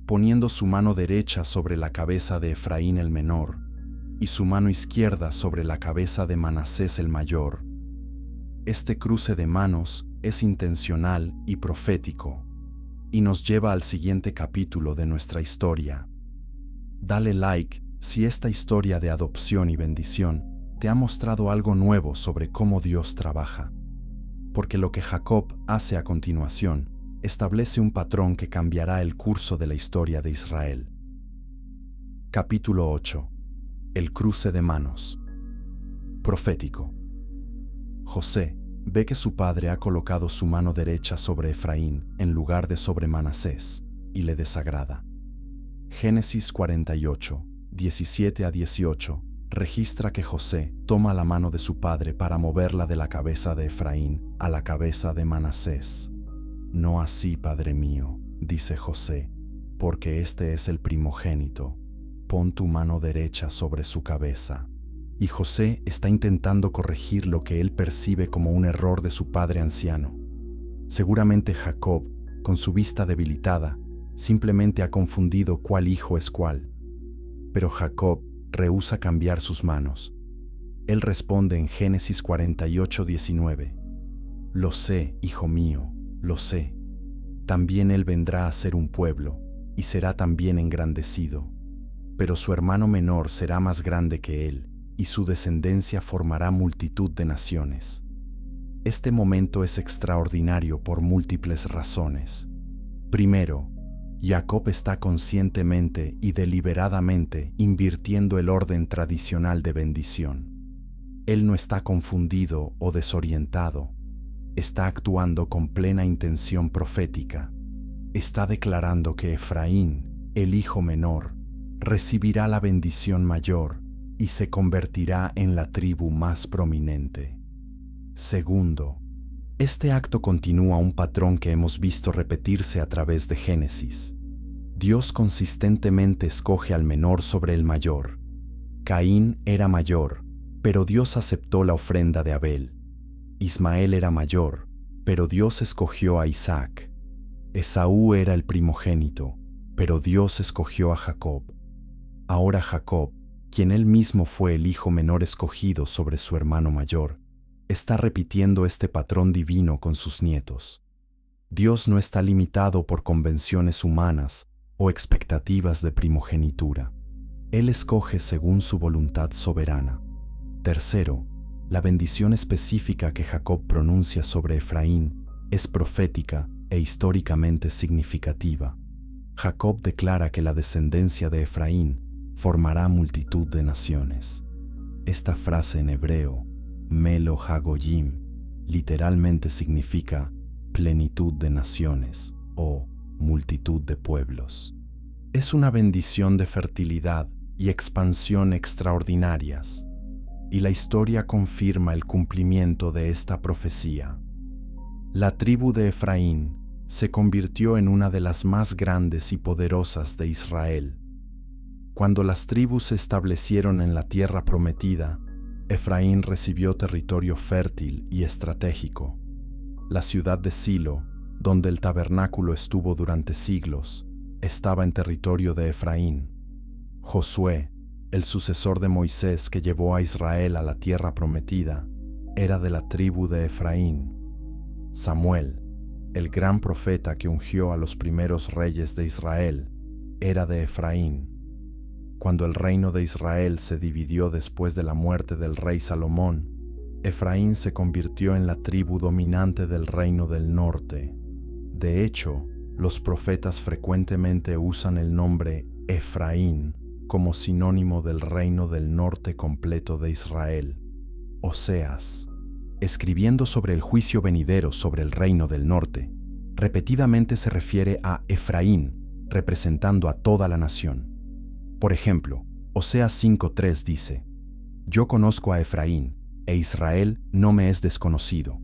poniendo su mano derecha sobre la cabeza de Efraín el menor y su mano izquierda sobre la cabeza de Manasés el mayor. Este cruce de manos es intencional y profético, y nos lleva al siguiente capítulo de nuestra historia. Dale like si esta historia de adopción y bendición te ha mostrado algo nuevo sobre cómo Dios trabaja, porque lo que Jacob hace a continuación establece un patrón que cambiará el curso de la historia de Israel. Capítulo 8. El cruce de manos. Profético. José ve que su padre ha colocado su mano derecha sobre Efraín en lugar de sobre Manasés, y le desagrada. Génesis 48, 17-18, registra que José toma la mano de su padre para moverla de la cabeza de Efraín a la cabeza de Manasés. No así, padre mío, dice José, porque este es el primogénito. Pon tu mano derecha sobre su cabeza. Y José está intentando corregir lo que él percibe como un error de su padre anciano. Seguramente Jacob, con su vista debilitada, simplemente ha confundido cuál hijo es cuál. Pero Jacob rehúsa cambiar sus manos. Él responde en Génesis 48:19. Lo sé, hijo mío, lo sé. También él vendrá a ser un pueblo, y será también engrandecido. Pero su hermano menor será más grande que él, y su descendencia formará multitud de naciones. Este momento es extraordinario por múltiples razones. Primero, Jacob está conscientemente y deliberadamente invirtiendo el orden tradicional de bendición. Él no está confundido o desorientado, está actuando con plena intención profética. Está declarando que Efraín, el hijo menor, recibirá la bendición mayor y se convertirá en la tribu más prominente. Segundo, este acto continúa un patrón que hemos visto repetirse a través de Génesis. Dios consistentemente escoge al menor sobre el mayor. Caín era mayor, pero Dios aceptó la ofrenda de Abel. Ismael era mayor, pero Dios escogió a Isaac. Esaú era el primogénito, pero Dios escogió a Jacob. Ahora Jacob, quien él mismo fue el hijo menor escogido sobre su hermano mayor, está repitiendo este patrón divino con sus nietos. Dios no está limitado por convenciones humanas o expectativas de primogenitura. Él escoge según su voluntad soberana. Tercero, la bendición específica que Jacob pronuncia sobre Efraín es profética e históricamente significativa. Jacob declara que la descendencia de Efraín formará multitud de naciones. Esta frase en hebreo, Melo Hagoyim, literalmente significa plenitud de naciones o multitud de pueblos. Es una bendición de fertilidad y expansión extraordinarias, y la historia confirma el cumplimiento de esta profecía. La tribu de Efraín se convirtió en una de las más grandes y poderosas de Israel. Cuando las tribus se establecieron en la tierra prometida, Efraín recibió territorio fértil y estratégico. La ciudad de Silo, donde el tabernáculo estuvo durante siglos, estaba en territorio de Efraín. Josué, el sucesor de Moisés que llevó a Israel a la tierra prometida, era de la tribu de Efraín. Samuel, el gran profeta que ungió a los primeros reyes de Israel, era de Efraín. Cuando el reino de Israel se dividió después de la muerte del rey Salomón, Efraín se convirtió en la tribu dominante del reino del norte. De hecho, los profetas frecuentemente usan el nombre Efraín como sinónimo del reino del norte completo de Israel. Oseas, escribiendo sobre el juicio venidero sobre el reino del norte, repetidamente se refiere a Efraín, representando a toda la nación. Por ejemplo, Oseas 5:3 dice: Yo conozco a Efraín, e Israel no me es desconocido.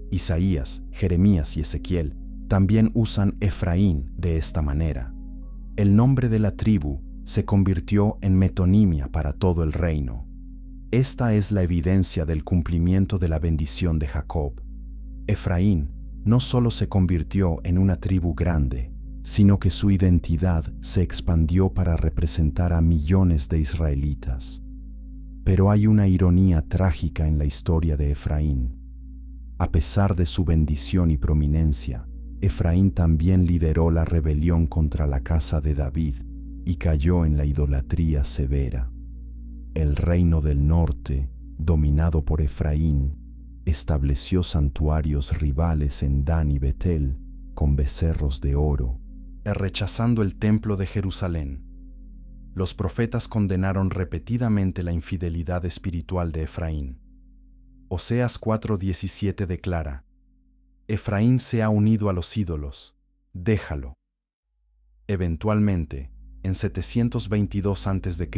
Isaías, Jeremías y Ezequiel también usan Efraín de esta manera. El nombre de la tribu se convirtió en metonimia para todo el reino. Esta es la evidencia del cumplimiento de la bendición de Jacob. Efraín no solo se convirtió en una tribu grande, sino que su identidad se expandió para representar a millones de israelitas. Pero hay una ironía trágica en la historia de Efraín. A pesar de su bendición y prominencia, Efraín también lideró la rebelión contra la casa de David y cayó en la idolatría severa. El reino del norte, dominado por Efraín, estableció santuarios rivales en Dan y Betel con becerros de oro, rechazando el templo de Jerusalén. Los profetas condenaron repetidamente la infidelidad espiritual de Efraín. Oseas 4:17 declara: Efraín se ha unido a los ídolos, déjalo. Eventualmente, en 722 a.C.,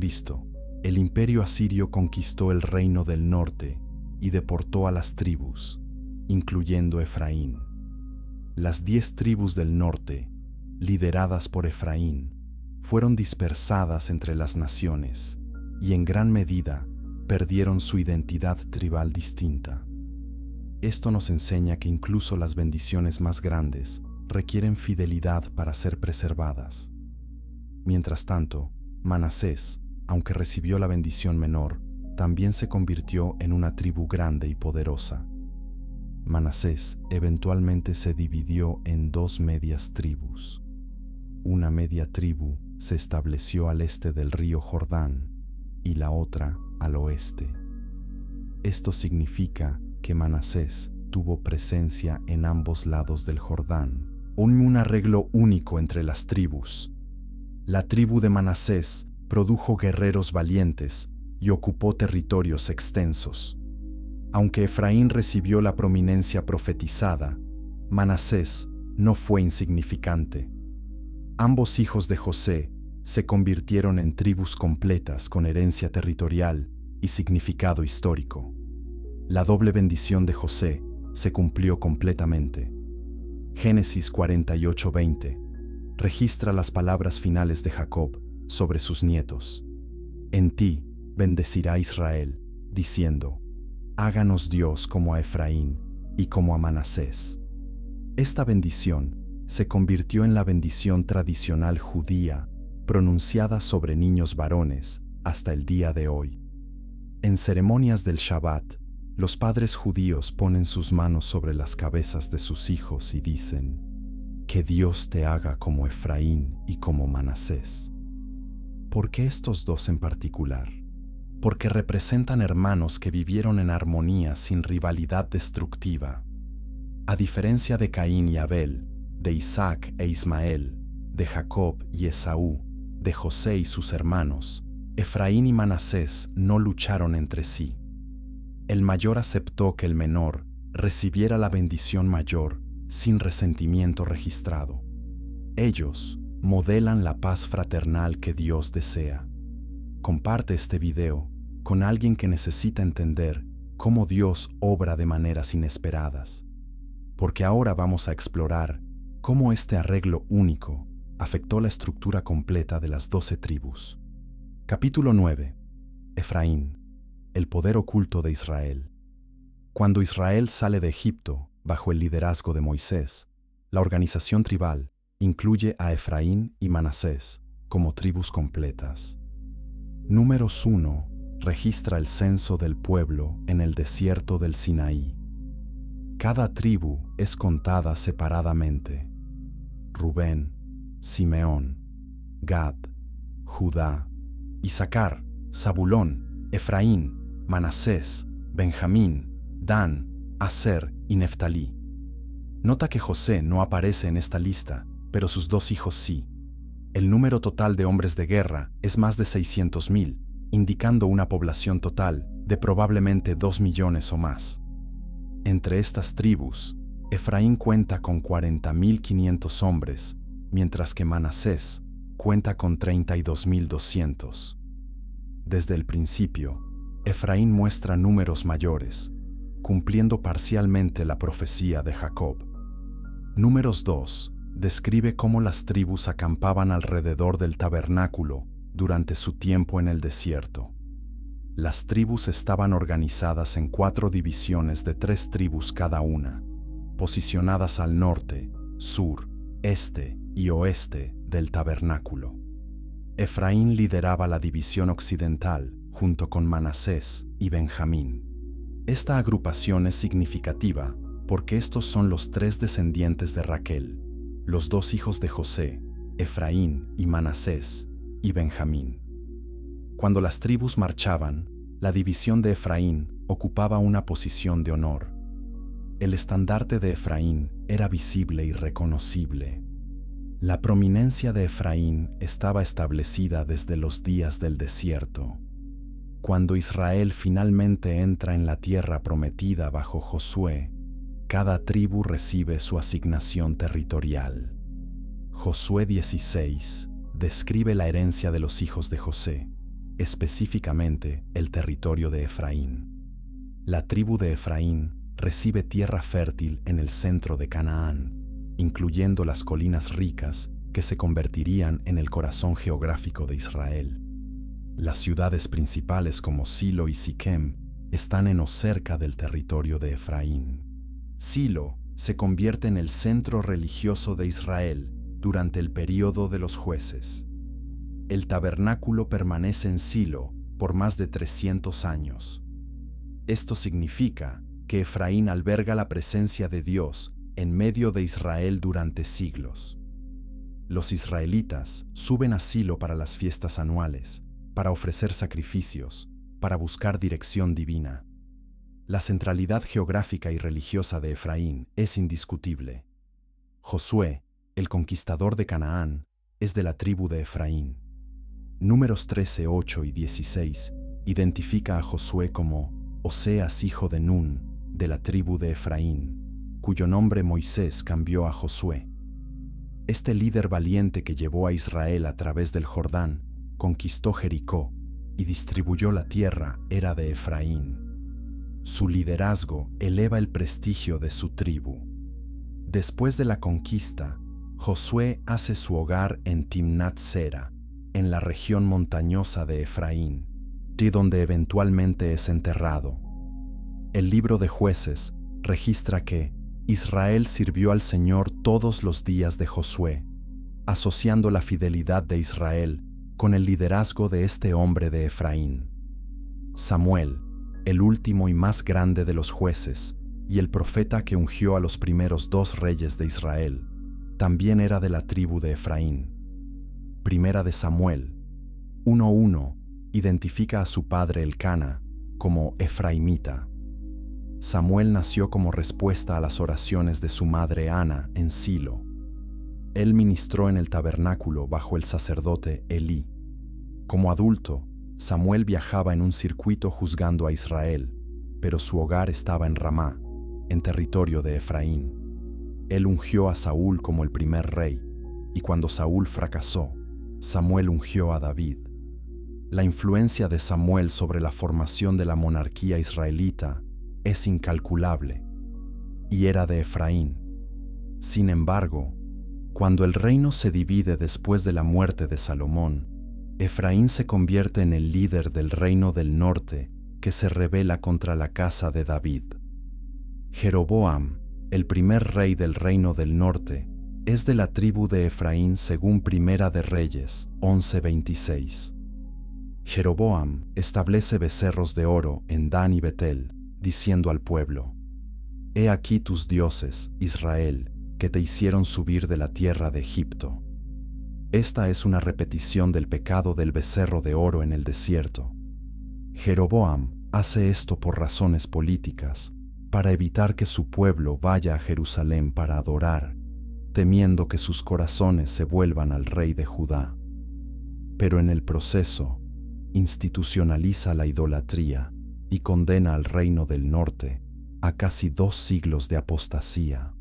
el imperio asirio conquistó el reino del norte y deportó a las tribus, incluyendo Efraín. Las 10 tribus del norte, lideradas por Efraín, fueron dispersadas entre las naciones y en gran medida perdieron su identidad tribal distinta. Esto nos enseña que incluso las bendiciones más grandes requieren fidelidad para ser preservadas. Mientras tanto, Manasés, aunque recibió la bendición menor, también se convirtió en una tribu grande y poderosa. Manasés eventualmente se dividió en 2 medias tribus. Una media tribu se estableció al este del río Jordán y la otra al oeste. Esto significa que Manasés tuvo presencia en ambos lados del Jordán, un arreglo único entre las tribus. La tribu de Manasés produjo guerreros valientes y ocupó territorios extensos. Aunque Efraín recibió la prominencia profetizada, Manasés no fue insignificante. Ambos hijos de José se convirtieron en tribus completas con herencia territorial y significado histórico. La doble bendición de José se cumplió completamente. Génesis 48:20 registra las palabras finales de Jacob sobre sus nietos. En ti bendecirá Israel, diciendo: háganos Dios como a Efraín y como a Manasés. Esta bendición se convirtió en la bendición tradicional judía pronunciada sobre niños varones hasta el día de hoy. En ceremonias del Shabbat, los padres judíos ponen sus manos sobre las cabezas de sus hijos y dicen: que Dios te haga como Efraín y como Manasés. ¿Por qué estos dos en particular? Porque representan hermanos que vivieron en armonía sin rivalidad destructiva. A diferencia de Caín y Abel, de Isaac e Ismael, de Jacob y Esaú, de José y sus hermanos, Efraín y Manasés no lucharon entre sí. El mayor aceptó que el menor recibiera la bendición mayor sin resentimiento registrado. Ellos modelan la paz fraternal que Dios desea. Comparte este video con alguien que necesita entender cómo Dios obra de maneras inesperadas, porque ahora vamos a explorar cómo este arreglo único afectó la estructura completa de las 12 tribus. Capítulo 9. Efraín, el poder oculto de Israel. Cuando Israel sale de Egipto bajo el liderazgo de Moisés, la organización tribal incluye a Efraín y Manasés como tribus completas. Números 1 registra el censo del pueblo en el desierto del Sinaí. Cada tribu es contada separadamente: Rubén, Simeón, Gad, Judá, Isaacar, Zabulón, Efraín, Manasés, Benjamín, Dan, Aser y Neftalí. Nota que José no aparece en esta lista, pero sus dos hijos sí. El número total de hombres de guerra es más de 600,000, indicando una población total de probablemente 2 millones o más. Entre estas tribus, Efraín cuenta con 40,500 hombres, mientras que Manasés cuenta con 32,200. Desde el principio, Efraín muestra números mayores, cumpliendo parcialmente la profecía de Jacob. Números 2 describe cómo las tribus acampaban alrededor del tabernáculo durante su tiempo en el desierto. Las tribus estaban organizadas en 4 divisiones de 3 tribus cada una, posicionadas al norte, sur, este y oeste del tabernáculo. Efraín lideraba la división occidental junto con Manasés y Benjamín. Esta agrupación es significativa porque estos son los 3 descendientes de Raquel, los 2 hijos de José, Efraín y Manasés, y Benjamín. Cuando las tribus marchaban, la división de Efraín ocupaba una posición de honor. El estandarte de Efraín era visible y reconocible. La prominencia de Efraín estaba establecida desde los días del desierto. Cuando Israel finalmente entra en la tierra prometida bajo Josué, cada tribu recibe su asignación territorial. Josué 16 describe la herencia de los hijos de José, específicamente el territorio de Efraín. La tribu de Efraín recibe tierra fértil en el centro de Canaán, incluyendo las colinas ricas que se convertirían en el corazón geográfico de Israel. Las ciudades principales como Silo y Siquem están en o cerca del territorio de Efraín. Silo se convierte en el centro religioso de Israel durante el período de los jueces. El tabernáculo permanece en Silo por más de 300 años. Esto significa que Efraín alberga la presencia de Dios en medio de Israel durante siglos. Los israelitas suben a Silo para las fiestas anuales, para ofrecer sacrificios, para buscar dirección divina. La centralidad geográfica y religiosa de Efraín es indiscutible. Josué, el conquistador de Canaán, es de la tribu de Efraín. Números 13, 8 y 16 identifica a Josué como Oseas hijo de Nun, de la tribu de Efraín, cuyo nombre Moisés cambió a Josué. Este líder valiente que llevó a Israel a través del Jordán, conquistó Jericó y distribuyó la tierra era de Efraín. Su liderazgo eleva el prestigio de su tribu. Después de la conquista, Josué hace su hogar en Timnat Sera, en la región montañosa de Efraín, y donde eventualmente es enterrado. El libro de Jueces registra que Israel sirvió al Señor todos los días de Josué, asociando la fidelidad de Israel con el liderazgo de este hombre de Efraín. Samuel, el último y más grande de los jueces, y el profeta que ungió a los primeros 2 reyes de Israel, también era de la tribu de Efraín. Primera de Samuel 1:1 identifica a su padre Elcana como efraimita. Samuel nació como respuesta a las oraciones de su madre Ana en Silo. Él ministró en el tabernáculo bajo el sacerdote Elí. Como adulto, Samuel viajaba en un circuito juzgando a Israel, pero su hogar estaba en Ramá, en territorio de Efraín. Él ungió a Saúl como el primer rey, y cuando Saúl fracasó, Samuel ungió a David. La influencia de Samuel sobre la formación de la monarquía israelita es incalculable, y era de Efraín. Sin embargo, cuando el reino se divide después de la muerte de Salomón, Efraín se convierte en el líder del reino del norte que se rebela contra la casa de David. Jeroboam, el primer rey del reino del norte, es de la tribu de Efraín según Primera de Reyes 11:26. Jeroboam establece becerros de oro en Dan y Betel, diciendo al pueblo: «He aquí tus dioses, Israel, que te hicieron subir de la tierra de Egipto». Esta es una repetición del pecado del becerro de oro en el desierto. Jeroboam hace esto por razones políticas, para evitar que su pueblo vaya a Jerusalén para adorar, temiendo que sus corazones se vuelvan al rey de Judá. Pero en el proceso, institucionaliza la idolatría y condena al reino del norte a casi 2 siglos de apostasía.